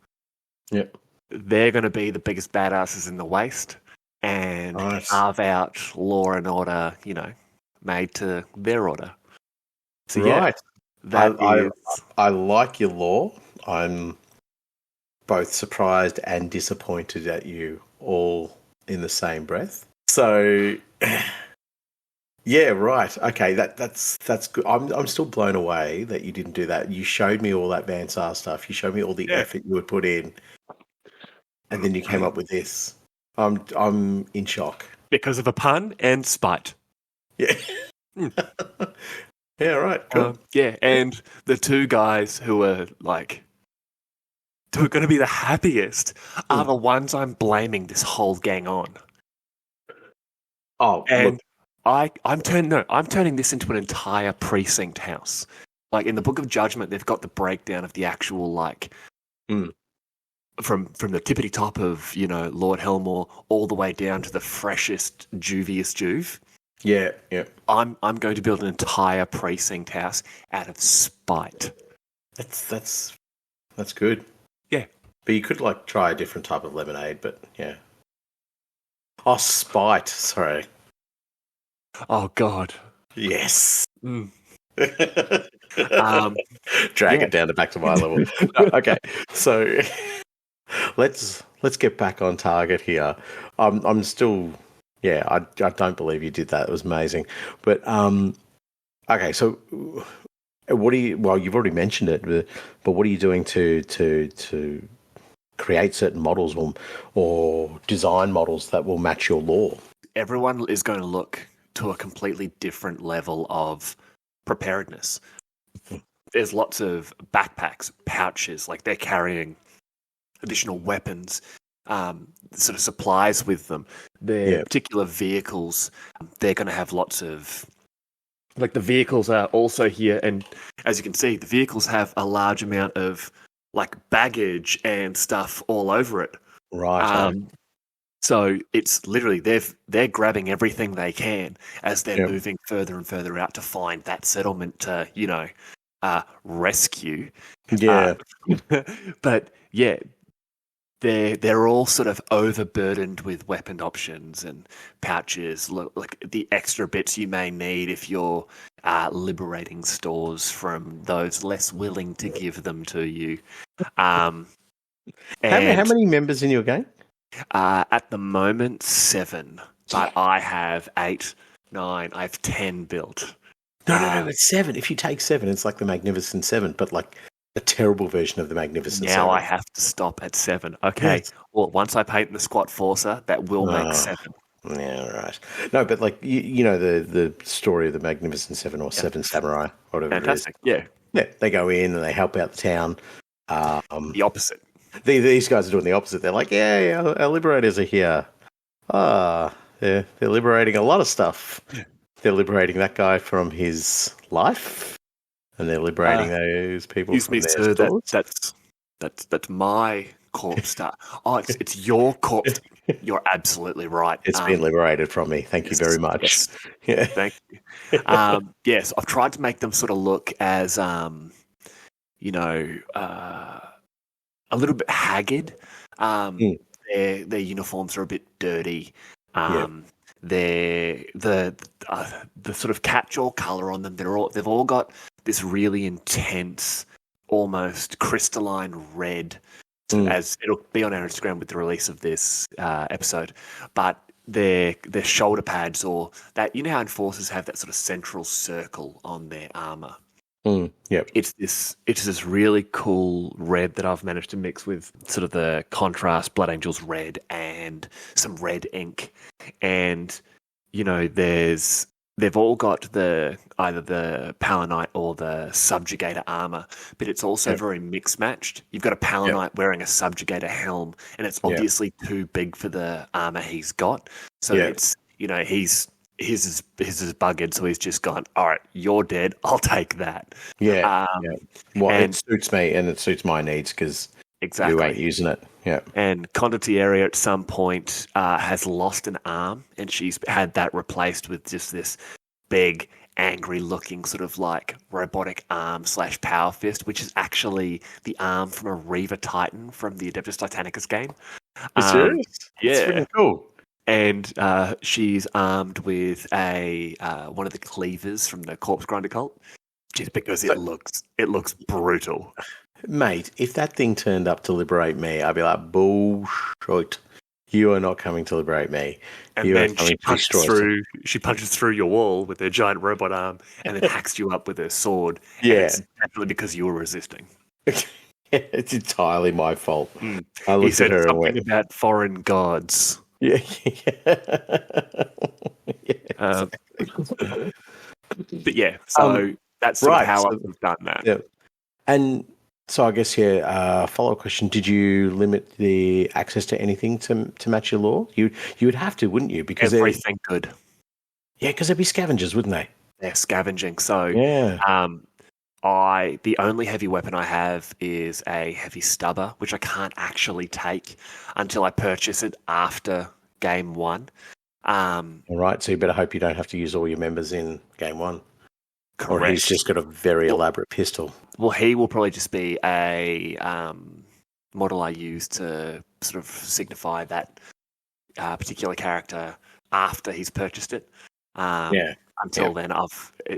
B: Yep.
A: They're going to be the biggest badasses in the waste and carve out law and order, made to their order. So,
B: right. I like your law. I'm both surprised and disappointed at you all in the same breath. So, yeah, right. Okay, that's good. I'm still blown away that you didn't do that. You showed me all that Vansar stuff. You showed me all the effort you would put in, and then you came up with this. I'm in shock
A: because of a pun and spite.
B: Yeah. Yeah, right. Cool.
A: And the 2 guys who are going to be the happiest are the ones I'm blaming this whole gang on.
B: Oh,
A: and look. I'm turning this into an entire precinct house. Like in the Book of Judgment, they've got the breakdown of the actual from the tippity top of Lord Helmore all the way down to the freshest, juviest Juve.
B: Yeah.
A: I'm going to build an entire precinct house out of spite.
B: That's good.
A: Yeah.
B: But you could try a different type of lemonade, but yeah. Oh, spite. Sorry.
A: Oh God.
B: Yes.
A: Mm.
B: Drag it down to back to my level. Okay. So let's get back on target here. I'm still I don't believe you did that. It was amazing. But okay, so what do you? Well, you've already mentioned it, but what are you doing to create certain models or design models that will match your lore?
A: Everyone is going to look to a completely different level of preparedness. There's lots of backpacks, pouches, like they're carrying additional weapons. Sort of supplies with them. Their particular vehicles, they're going to have lots of... the vehicles are also here, and as you can see, the vehicles have a large amount of, baggage and stuff all over it.
B: Right.
A: So it's literally, they're grabbing everything they can as they're moving further and further out to find that settlement to, rescue.
B: Yeah.
A: But, yeah... They're all sort of overburdened with weapon options and pouches, like the extra bits you may need if you're liberating stores from those less willing to give them to you.
B: How many members in your gang?
A: At the moment, 7, but I have 8, 9. I have 10 built.
B: No, it's 7. If you take 7, it's like the Magnificent 7, but a terrible version of the Magnificent 7.
A: Now I have to stop at 7. Okay. Yes. Well, once I paint the Squat Forcer, that will make 7.
B: Yeah, right. No, but the story of the Magnificent 7 or 7 Samurai, whatever
A: Fantastic.
B: it is. Yeah, they go in and they help out the town.
A: The opposite.
B: These guys are doing the opposite. They're like, our liberators are here. They're liberating a lot of stuff. They're liberating that guy from his life. And they're liberating those people from their stores.
A: That's my corpse. It's your corpse. You're absolutely right.
B: It's been liberated from me. Thank you very much.
A: Yes.
B: Yeah.
A: Thank you. Yes, I've tried to make them sort of look as, you know, a little bit haggard. Their uniforms are a bit dirty. The sort of catch-all color on them. They've all got this really intense, almost crystalline red. As it'll be on our Instagram with the release of this episode, but their shoulder pads, or that, you know how enforcers have that sort of central circle on their armor. It's this really cool red that I've managed to mix with sort of the contrast Blood Angels red and some red ink, and they've all got either the Palanite or the Subjugator armor, but it's also very mix matched. You've got a Palanite wearing a Subjugator helm, and it's obviously too big for the armor he's got. So it's his is buggered, so he's just gone, all right, you're dead, I'll take that.
B: Well, it suits me and it suits my needs because you ain't using it.
A: And Condottieri at some point has lost an arm, and she's had that replaced with just this big, angry looking sort of like robotic arm / power fist, which is actually the arm from a Reaver Titan from the Adeptus Titanicus game.
B: Serious?
A: Yeah.
B: It's really cool.
A: And she's armed with one of the cleavers from the Corpse Grinder cult, just because it looks brutal.
B: Mate, if that thing turned up to liberate me, I'd be like, bullshit. You are not coming to liberate me.
A: And then she punches through your wall with her giant robot arm and then hacks you up with her sword.
B: Yeah.
A: And it's actually because you were resisting.
B: It's entirely my fault. I
A: He
B: looked
A: said
B: at her and
A: something
B: went,
A: about foreign gods.
B: Yeah.
A: But yeah, so that's sort of how I've done that.
B: Yeah. And so I guess, follow-up question, did you limit the access to anything to match your lore? You would have to, wouldn't you? Because
A: everything could.
B: Yeah, because they'd be scavengers, wouldn't they?
A: They're scavenging. So the only heavy weapon I have is a heavy stubber, which I can't actually take until I purchase it after game 1.
B: All right, so you better hope you don't have to use all your members in game 1.
A: Correct.
B: Or he's just got a very elaborate pistol.
A: Well, he will probably just be a model I use to sort of signify that particular character after he's purchased it. Until then,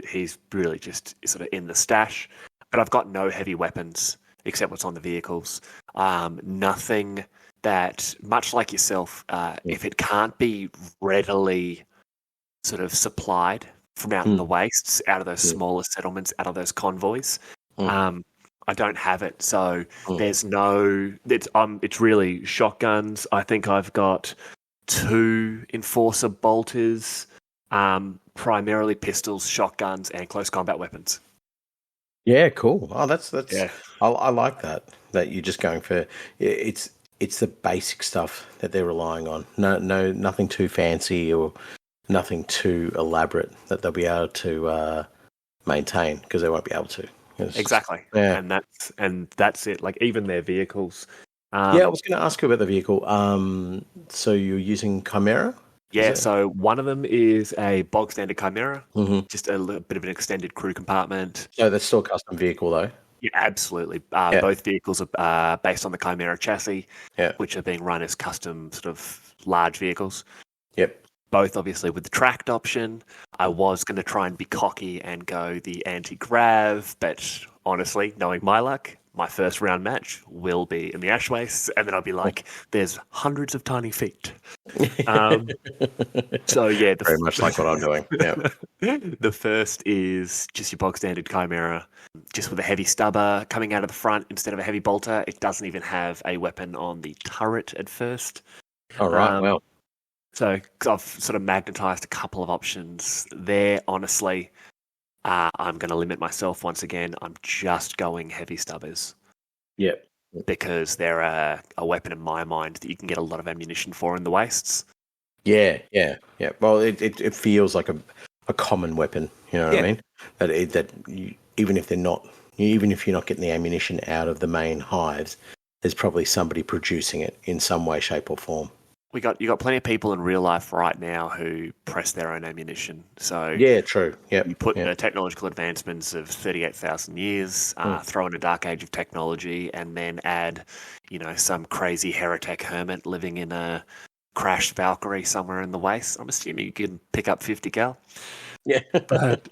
A: he's really just sort of in the stash. But I've got no heavy weapons except what's on the vehicles. Nothing that, much like yourself, if it can't be readily sort of supplied from out in the wastes, out of those smaller settlements, out of those convoys, I don't have it. So there's no. It's really shotguns. I think I've got 2 Enforcer bolters. Primarily pistols, shotguns, and close combat weapons.
B: Yeah, cool. Oh, that's I like that you're just going for it's the basic stuff that they're relying on. No, nothing too fancy or nothing too elaborate that they'll be able to maintain, because they won't be able to.
A: Exactly. Yeah, and that's it. Like even their vehicles.
B: I was going to ask you about the vehicle. So you're using Chimera?
A: Yeah, so one of them is a bog standard Chimera, just a little bit of an extended crew compartment.
B: So that's still a custom vehicle, though?
A: Yeah, absolutely. Both vehicles are based on the Chimera chassis, which are being run as custom sort of large vehicles.
B: Yep.
A: Both obviously with the tracked option. I was going to try and be cocky and go the anti-grav, but honestly, knowing my luck, my first round match will be in the ash wastes, and then I'll be like, there's hundreds of tiny feet. So yeah,
B: very much like what I'm doing. Yeah.
A: The first is just your bog standard Chimera, just with a heavy stubber coming out of the front instead of a heavy bolter. It doesn't even have a weapon on the turret at first.
B: All right, well.
A: So I've sort of magnetized a couple of options there, honestly. I'm going to limit myself once again. I'm just going heavy stubbers.
B: Yep.
A: Because they're a weapon in my mind that you can get a lot of ammunition for in the wastes.
B: Yeah. Well, it feels like a common weapon. You know what I mean? Even if you're not getting the ammunition out of the main hives, there's probably somebody producing it in some way, shape, or form.
A: you got plenty of people in real life right now who press their own ammunition. So
B: Yeah, true. Yep.
A: you put
B: Yep.
A: the technological advancements of 38,000 years, throw in a dark age of technology, and then add, some crazy heretic hermit living in a crashed Valkyrie somewhere in the waste. I'm assuming you can pick up 50 cal.
B: Yeah.
A: But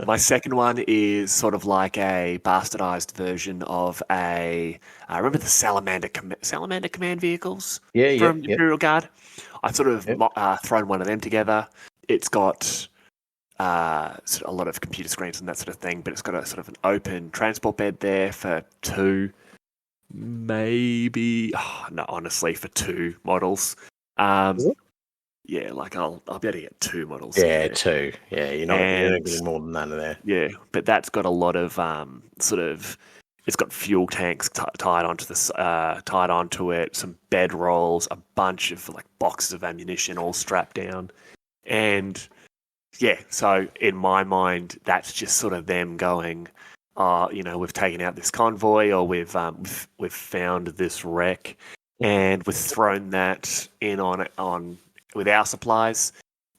A: my second one is sort of like a bastardized version of I remember the Salamander Command vehicles from
B: Yep.
A: Imperial Guard. I sort of
B: Yep.
A: thrown one of them together. It's got sort of a lot of computer screens and that sort of thing, but it's got a sort of an open transport bed there for two, maybe no, honestly, for two models. Yeah, like I'll be able to get two models.
B: Yeah, two. Yeah, you're not getting more than that in there.
A: Yeah, but that's got a lot of sort of. It's got fuel tanks tied onto it, some bed rolls, a bunch of like boxes of ammunition all strapped down, and yeah. So in my mind, that's just sort of them going, we've taken out this convoy, or we've found this wreck, and we've thrown that in on with our supplies,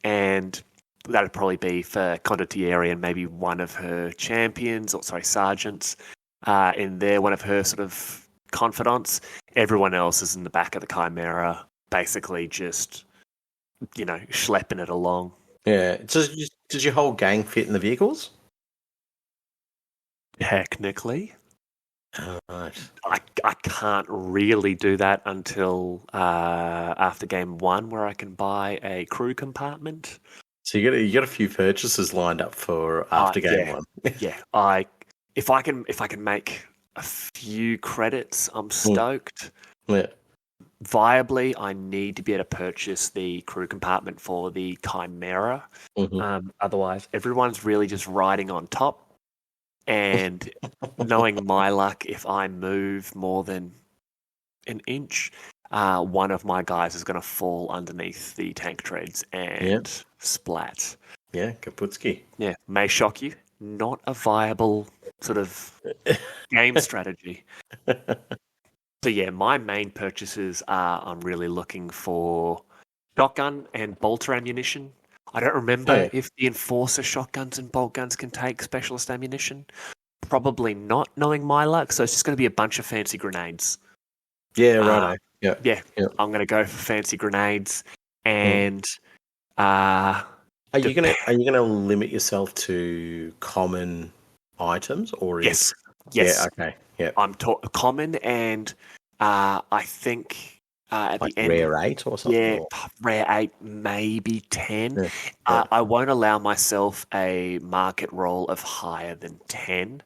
A: and that'd probably be for Condottieri and maybe one of her sergeants in there, one of her sort of confidants. Everyone else is in the back of the Chimera, basically just, schlepping it along.
B: Yeah. So did your whole gang fit in the vehicles?
A: Technically.
B: Right.
A: I can't really do that until after game one, where I can buy a crew compartment.
B: So you got a few purchases lined up for after game one.
A: Yeah, if I can make a few credits, I'm stoked.
B: Yeah.
A: Viably, I need to be able to purchase the crew compartment for the Chimera.
B: Mm-hmm.
A: Otherwise, everyone's really just riding on top. And knowing my luck, if I move more than an inch, one of my guys is going to fall underneath the tank treads and splat.
B: Yeah, Kaputski.
A: Yeah, may shock you. Not a viable sort of game strategy. So yeah, my main purchases are I'm really looking for shotgun and bolter ammunition. I don't remember if the Enforcer shotguns and bolt guns can take specialist ammunition. Probably not, knowing my luck. So it's just going to be a bunch of fancy grenades.
B: Yeah, right.
A: Yeah, I'm going to go for fancy grenades. And
B: are you gonna limit yourself to common items, or
A: yes?
B: Yeah, okay, yeah.
A: I'm common, and I think. At
B: like
A: the end,
B: rare 8 or something?
A: Yeah, rare 8, maybe 10. I won't allow myself a market roll of higher than 10.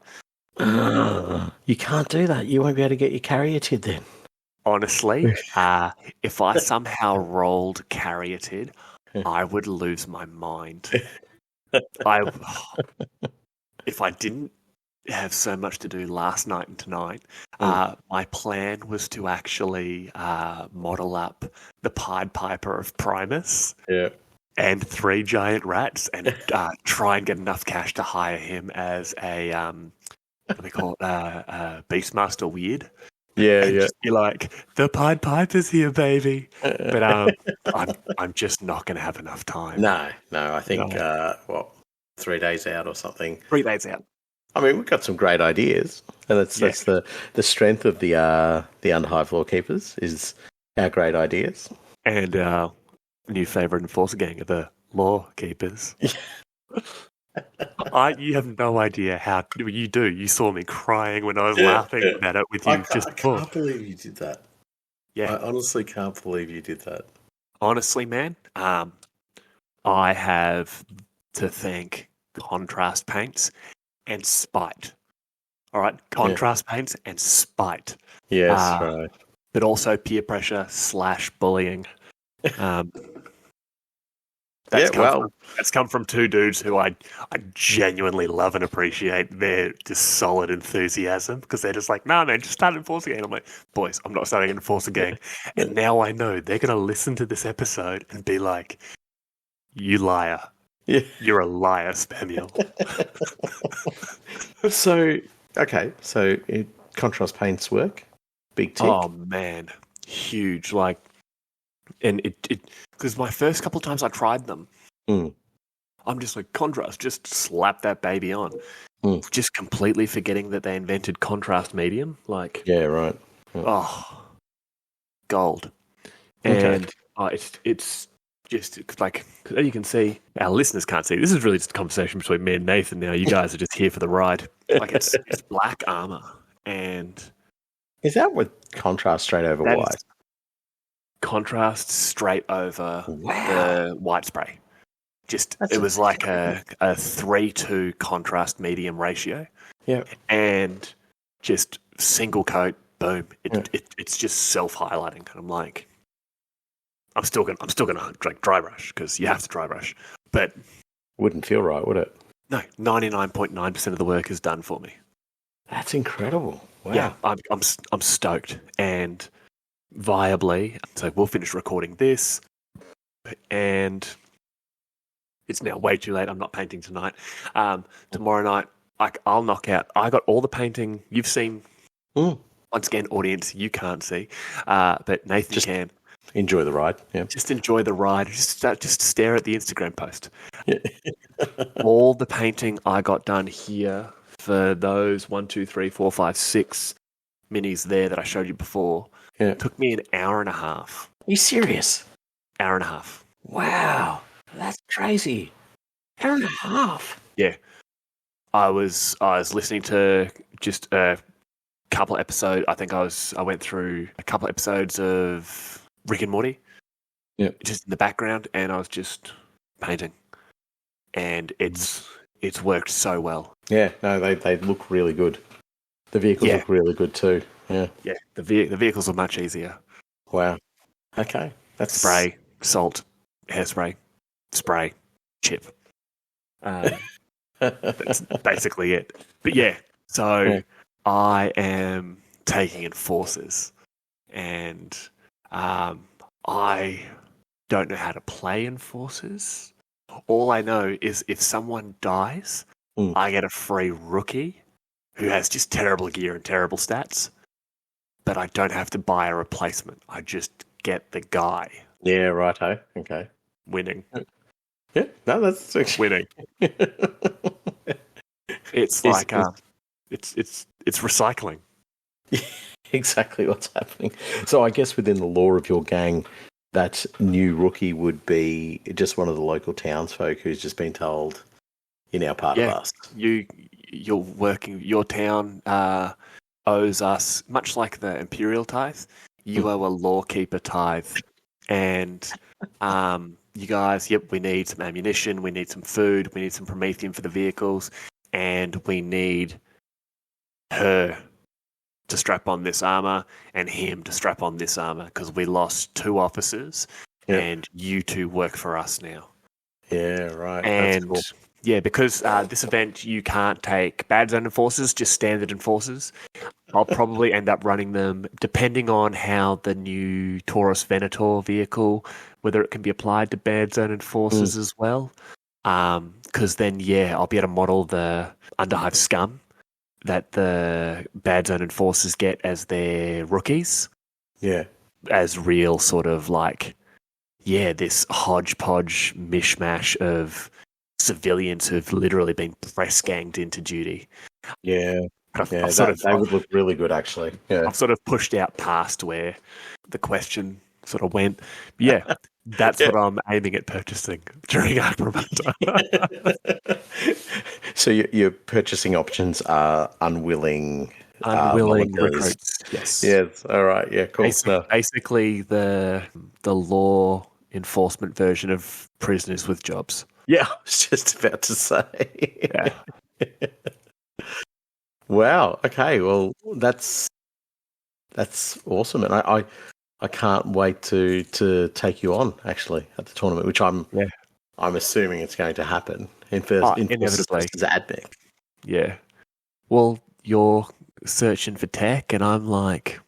B: You can't do that. You won't be able to get your Caryatid then.
A: Honestly, if I somehow rolled Caryatid, I would lose my mind. If I didn't have so much to do last night and tonight, my plan was to actually model up the Pied Piper of Primus and 3 giant rats and try and get enough cash to hire him as a what do they call it, Beastmaster Weird. Just be like, the Pied Piper's here, baby. But I'm just not going to have enough time.
B: No, I think 3 days out or something.
A: 3 days out.
B: I mean, we've got some great ideas, and that's the strength of the Underhive Lorekeepers is our great ideas.
A: And our new favourite Enforcer gang are the Lorekeepers. You have no idea how you do. You saw me crying when I was laughing about it with you
B: I can't believe you did that.
A: Yeah,
B: I honestly can't believe you did that.
A: Honestly, man, I have to thank Contrast Paints and Spite. All right, Contrast Paints and Spite.
B: Yes, right.
A: But also peer pressure / bullying. That's come from 2 dudes who I genuinely love and appreciate their just solid enthusiasm, because they're just like, nah, man, just start an Enforcer gang. I'm like, boys, I'm not starting an Enforcer gang. And now I know they're going to listen to this episode and be like, you liar.
B: Yeah.
A: You're a liar, Spamuel.
B: So contrast paints work. Big tick.
A: Oh, man. Huge. Like, And it because my first couple of times I tried them, I'm just like, contrast, just slap that baby on. Just completely forgetting that they invented contrast medium. Like,
B: yeah, right. Yeah.
A: Oh, gold.
B: Okay.
A: And it's just like, as you can see, our listeners can't see. This is really just a conversation between me and Nathan now. You guys are just here for the ride. Like, it's black armor. And
B: Is that with contrast straight over
A: that
B: white?
A: is contrast straight over
B: Wow.
A: the white spray. It was like a 3-2 contrast medium ratio.
B: Yeah.
A: And just single coat, boom. It's just self-highlighting. And I'm like, I'm still gonna like dry brush because you have to dry brush. But
B: wouldn't feel right, would it?
A: No, 99.9% of the work is done for me.
B: That's incredible. Wow.
A: Yeah, I'm stoked. And viably, so we'll finish recording this, and it's now way too late. I'm not painting tonight. Tomorrow night, I'll knock out. I got all the painting you've seen. Once again, audience, you can't see, but Nathan can.
B: Enjoy the ride. Yeah.
A: Just enjoy the ride. Just stare at the Instagram post. Yeah. All the painting I got done here for those 1, 2, 3, 4, 5, 6 minis there that I showed you before.
B: Yeah.
A: Took me an hour and a half.
B: Are you serious?
A: Hour and a half.
B: Wow. That's crazy. Hour and a half.
A: Yeah. I was listening to just a couple episodes. I think I went through a couple episodes of Rick and Morty, just in the background, and I was just painting, and it's worked so well. Yeah, no, they look really good. The vehicles look really good too. Yeah, yeah, the vehicles are much easier. Wow. Okay, that's spray, salt, hairspray, spray, chip. That's basically it. But yeah, so I am taking enforcers, and I don't know how to play enforcers. All I know is if someone dies, I get a free rookie who has just terrible gear and terrible stats, but I don't have to buy a replacement. I just get the guy. Yeah, righto. Okay. Winning. Yeah, no, that's actually winning. It's like it's recycling. Exactly what's happening. So I guess within the lore of your gang, that new rookie would be just one of the local townsfolk who's just been told, "You're now part of us." Your town owes us, much like the Imperial tithe. You owe a Lorekeeper tithe, and you guys, we need some ammunition, we need some food, we need some Prometheum for the vehicles, and we need her to strap on this armor and him to strap on this armor because we lost 2 officers and you 2 work for us now. Yeah, right. And that's cool. Because this event you can't take bad zone enforcers, just standard enforcers. I'll probably end up running them depending on how the new Taurus Venator vehicle, whether it can be applied to bad zone enforcers as well. Because then, I'll be able to model the Underhive scum that the bad zone enforcers get as their rookies. Yeah. As real sort of like, this hodgepodge mishmash of civilians who've literally been press ganged into duty. Yeah. They would look really good, actually. Yeah. I've sort of pushed out past where the question sort of went. Yeah, that's what I'm aiming at purchasing during Arcromunda. So your purchasing options are unwilling recruits. Yes. Yes. All right. Yeah. Cool. Basically, the law enforcement version of prisoners with jobs. Yeah, I was just about to say. Yeah. Wow. Okay. Well, that's awesome, and I can't wait to take you on actually at the tournament, which I'm assuming it's going to happen inevitably as admin. Yeah. Well, you're searching for tech, and I'm like,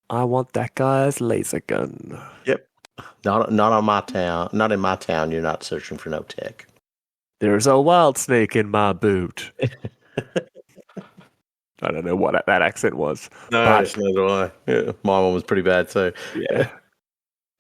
A: I want that guy's laser gun. Yep. Not on my town. Not in my town. You're not searching for no tech. There's a wild snake in my boot. I don't know what that accent was. No, neither do I. Yeah, my one was pretty bad too. Yeah.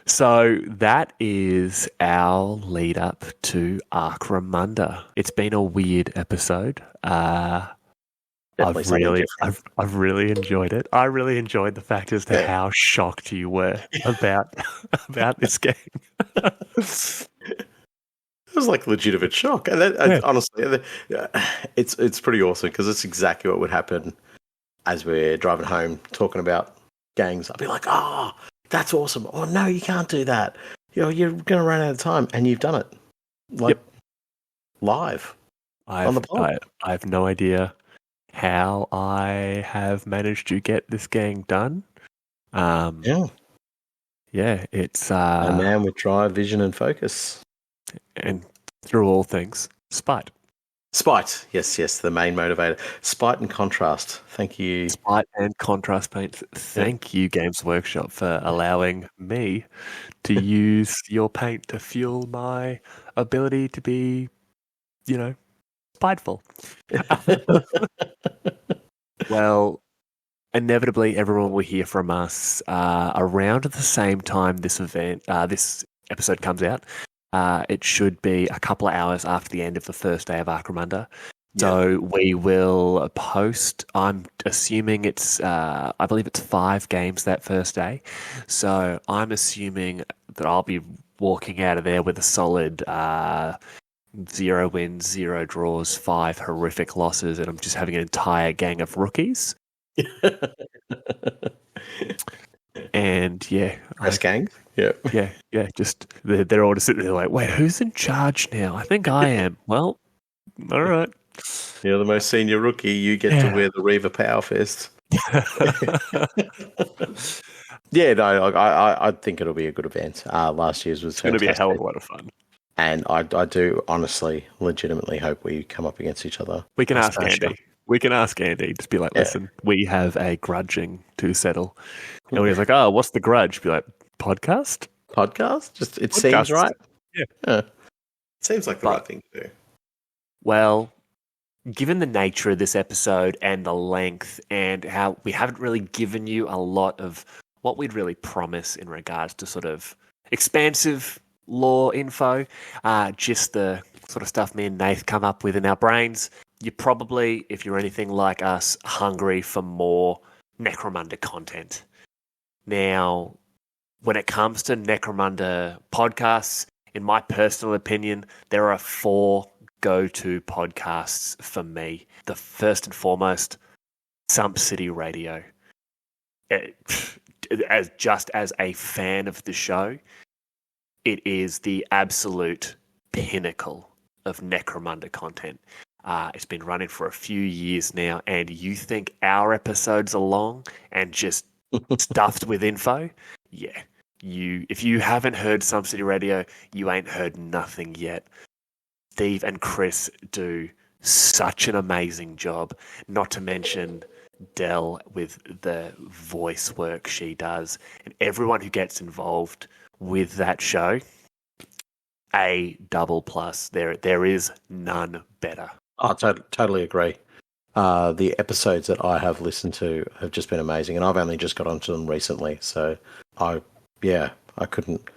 A: So that is our lead up to Arcromunda. It's been a weird episode.
B: Definitely something different.
A: I've really enjoyed it. I really enjoyed the fact as to how shocked you were about this game.
B: It was like legitimate shock, and honestly, it's pretty awesome because it's exactly what would happen as we're driving home talking about gangs. I'd be like, "Oh, that's awesome! Oh no, you can't do that. You're going to run out of time," and you've done it, live on the pod.
A: I have no idea how I have managed to get this gang done. It's
B: a man with drive, vision, and focus.
A: And through all things, spite.
B: Spite, yes, the main motivator. Spite and contrast. Thank you.
A: Spite and contrast paints. Thank you, Games Workshop, for allowing me to use your paint to fuel my ability to be, spiteful. Well, inevitably, everyone will hear from us around the same time this episode comes out. It should be a couple of hours after the end of the first day of Arcromunda. So we will post, I'm assuming I believe it's 5 games that first day. So I'm assuming that I'll be walking out of there with a solid 0 wins, 0 draws, 5 horrific losses, and I'm just having an entire gang of rookies. And
B: press gang.
A: Just they're all just sitting there like, wait, who's in charge now? I think I am. Well, all right.
B: You're the most senior rookie. You get to wear the Reaver Power Fist. I think it'll be a good event. Last year's was
A: going to be a hell of a lot of fun.
B: And I do honestly, legitimately hope we come up against each other.
A: We can ask Andy. We can ask Andy. Just be like, listen, we have a grudging to settle. And he's like, oh, what's the grudge? Be like, podcast?
B: Just it seems right. Yeah. Seems like the right thing to do.
A: Well, given the nature of this episode and the length and how we haven't really given you a lot of what we'd really promise in regards to sort of expansive lore info, just the sort of stuff me and Nath come up with in our brains, you're probably, if you're anything like us, hungry for more Necromunda content. Now, when it comes to Necromunda podcasts, in my personal opinion, there are 4 go-to podcasts for me. The first and foremost, Sump City Radio. As a fan of the show, it is the absolute pinnacle of Necromunda content. It's been running for a few years now, and you think our episodes are long and just stuffed with info? Yeah. If you haven't heard Sump City Radio, you ain't heard nothing yet. Steve and Chris do such an amazing job, not to mention Dell with the voice work she does, and everyone who gets involved with that show, A++. There is none better.
B: I totally agree. The episodes that I have listened to have just been amazing, and I've only just got onto them recently, so I couldn't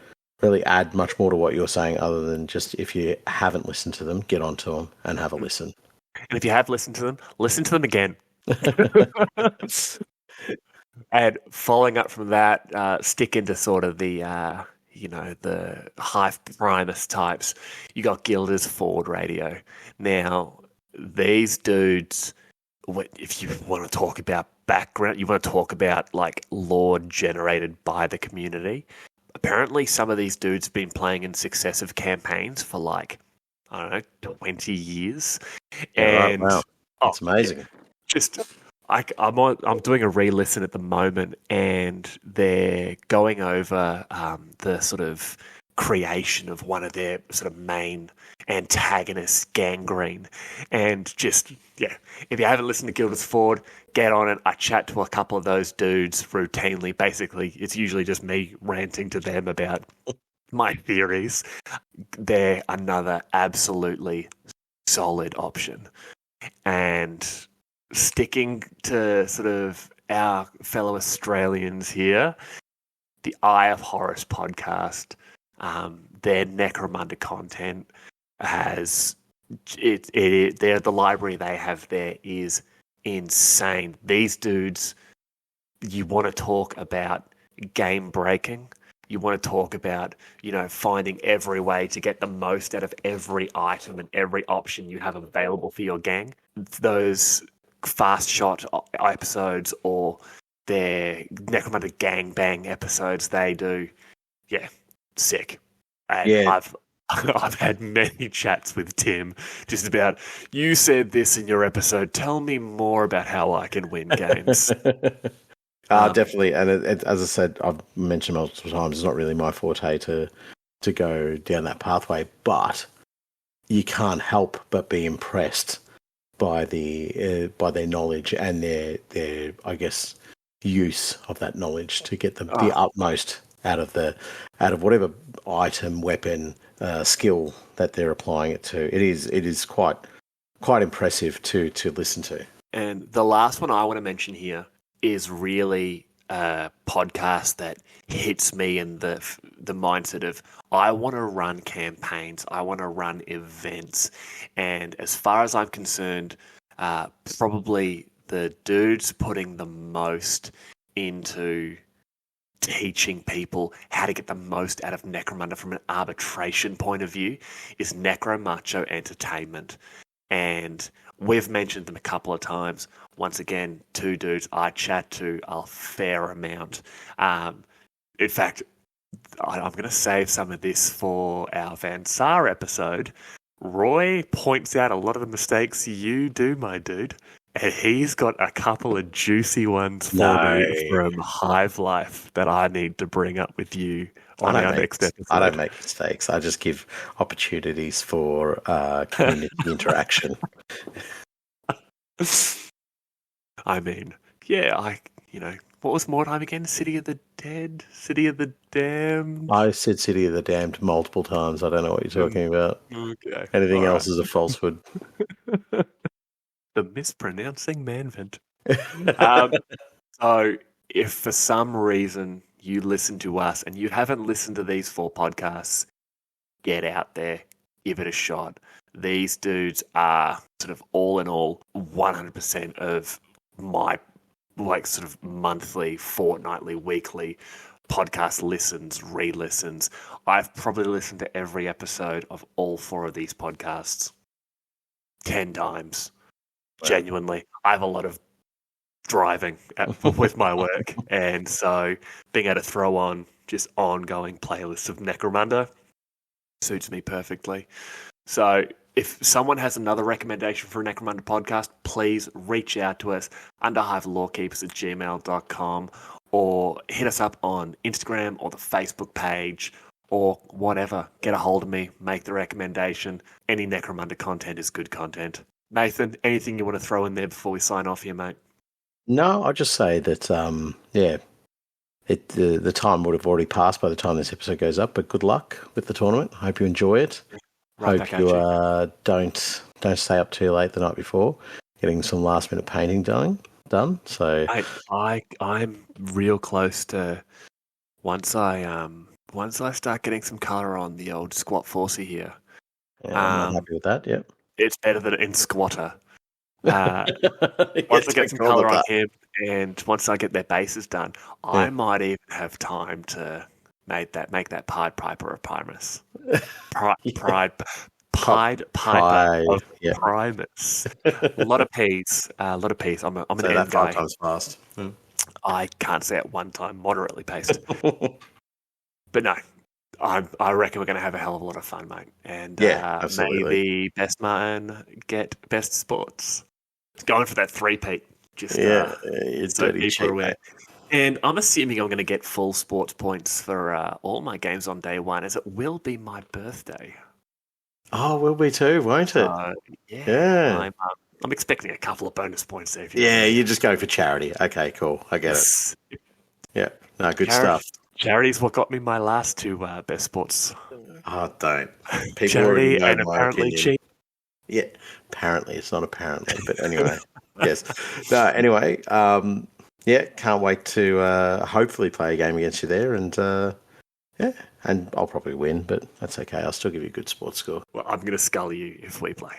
B: really add much more to what you're saying other than just if you haven't listened to them, get onto them and have a listen.
A: And if you have listened to them, listen to them again. And following up from that, stick into sort of the the Hive Primus types. You got Gilda's Forward Radio. Now, these dudes, if you want to talk about background, you want to talk about like lore generated by the community. Apparently, some of these dudes have been playing in successive campaigns for like, I don't know, 20 years. And
B: wow. That's amazing.
A: I'm doing a re-listen at the moment, and they're going over the sort of creation of one of their sort of main antagonists, Gangrene. And just, if you haven't listened to Gilda's Ford, get on it. I chat to a couple of those dudes routinely. Basically, it's usually just me ranting to them about my theories. They're another absolutely solid option. And sticking to sort of our fellow Australians here, the Eye of Horus podcast, their Necromunda content has the library they have there is insane. These dudes, you want to talk about game breaking. You want to talk about, finding every way to get the most out of every item and every option you have available for your gang. Those fast shot episodes or their Necromunda gangbang episodes they do, sick. And I've had many chats with Tim just about, you said this in your episode, tell me more about how I can win games.
B: Definitely, and as I said, I've mentioned multiple times, it's not really my forte to go down that pathway, but you can't help but be impressed by their knowledge and their I guess use of that knowledge to get the utmost out of whatever item, weapon, skill that they're applying it to. It is quite impressive to listen to.
A: And the last one I want to mention here is really a podcast that hits me in the mindset of I want to run campaigns, I want to run events, and as far as I'm concerned, probably the dudes putting the most into teaching people how to get the most out of Necromunda from an arbitration point of view is Necro Macho Entertainment. And we've mentioned them a couple of times. Once again, two dudes I chat to a fair amount. In fact, I'm going to save some of this for our Van Saar episode. Roy points out a lot of the mistakes you do, my dude. And he's got a couple of juicy ones for me from Hive Life that I need to bring up with you on our next episode.
B: I don't make mistakes. I just give opportunities for community interaction.
A: I mean, what was Mordheim again? City of the Dead? City of the Damned?
B: I said City of the Damned multiple times. I don't know what you're talking about.
A: Okay.
B: Anything else is a falsehood.
A: The mispronouncing Manvant. So if for some reason you listen to us and you haven't listened to these 4 podcasts, get out there, give it a shot. These dudes are sort of all in all 100% of my sort of monthly, fortnightly, weekly podcast listens, re-listens. I've probably listened to every episode of all 4 of these podcasts 10 times. Genuinely, I have a lot of driving with my work, and so being able to throw on just ongoing playlists of Necromunda suits me perfectly. So if someone has another recommendation for a Necromunda podcast, please reach out to us, underhivelorekeepers@gmail.com, or hit us up on Instagram or the Facebook page or whatever. Get a hold of me, make the recommendation. Any Necromunda content is good content. Nathan, anything you want to throw in there before we sign off here, mate?
B: No, I'll just say that, the time would have already passed by the time this episode goes up, but good luck with the tournament. Hope you enjoy it. Hope you don't stay up too late the night before, getting some last-minute painting done. So
A: I'm real close to once I start getting some colour on the old squat forcey here.
B: Yeah, I'm happy with that, yep.
A: It's better than in Squatter. Once I get some colour on him, and once I get their bases done, I might even have time to make that Pied Piper of Primus. Pied Piper of Primus. A lot of P's. I'm an M guy.
B: 5 times fast.
A: I can't say it one time. Moderately paced. But no. I reckon we're going to have a hell of a lot of fun, mate. And maybe Best Martin get Best Sports. Going for that 3-peat. Just
B: it's
A: so people are aware. And I'm assuming I'm going to get full sports points for all my games on day 1, as it will be my birthday.
B: Oh, will be too, won't it?
A: I'm expecting a couple of bonus points there.
B: You're just going for charity. Okay, cool. I get it. Yeah, no, good stuff.
A: Charity's what got me my last 2 best sports.
B: Oh, don't. People
A: Charity and apparently cheap.
B: Yeah, apparently. It's not apparently, but anyway. Yes. No, anyway, Yeah, can't wait to hopefully play a game against you there, and yeah, and I'll probably win, but that's okay. I'll still give you a good sports score.
A: Well, I'm going to scull you if we play.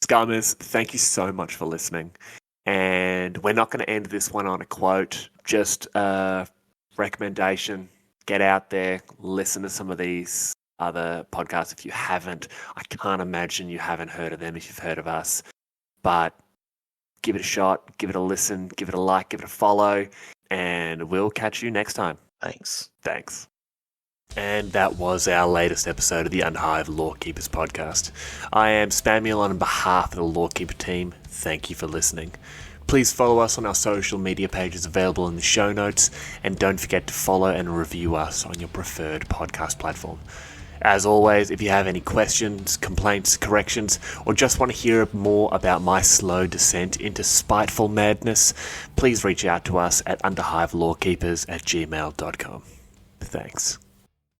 A: Scummers, thank you so much for listening. And we're not going to end this one on a quote, just a recommendation. Get out there, listen to some of these other podcasts if you haven't. I can't imagine you haven't heard of them if you've heard of us. But give it a shot, give it a listen, give it a like, give it a follow, and we'll catch you next time.
B: Thanks.
A: And that was our latest episode of the Underhive Lorekeepers podcast. I am Spamuel on behalf of the Lorekeeper team. Thank you for listening. Please follow us on our social media pages available in the show notes, and don't forget to follow and review us on your preferred podcast platform. As always, if you have any questions, complaints, corrections, or just want to hear more about my slow descent into spiteful madness, please reach out to us at underhivelorekeepers@gmail.com. Thanks.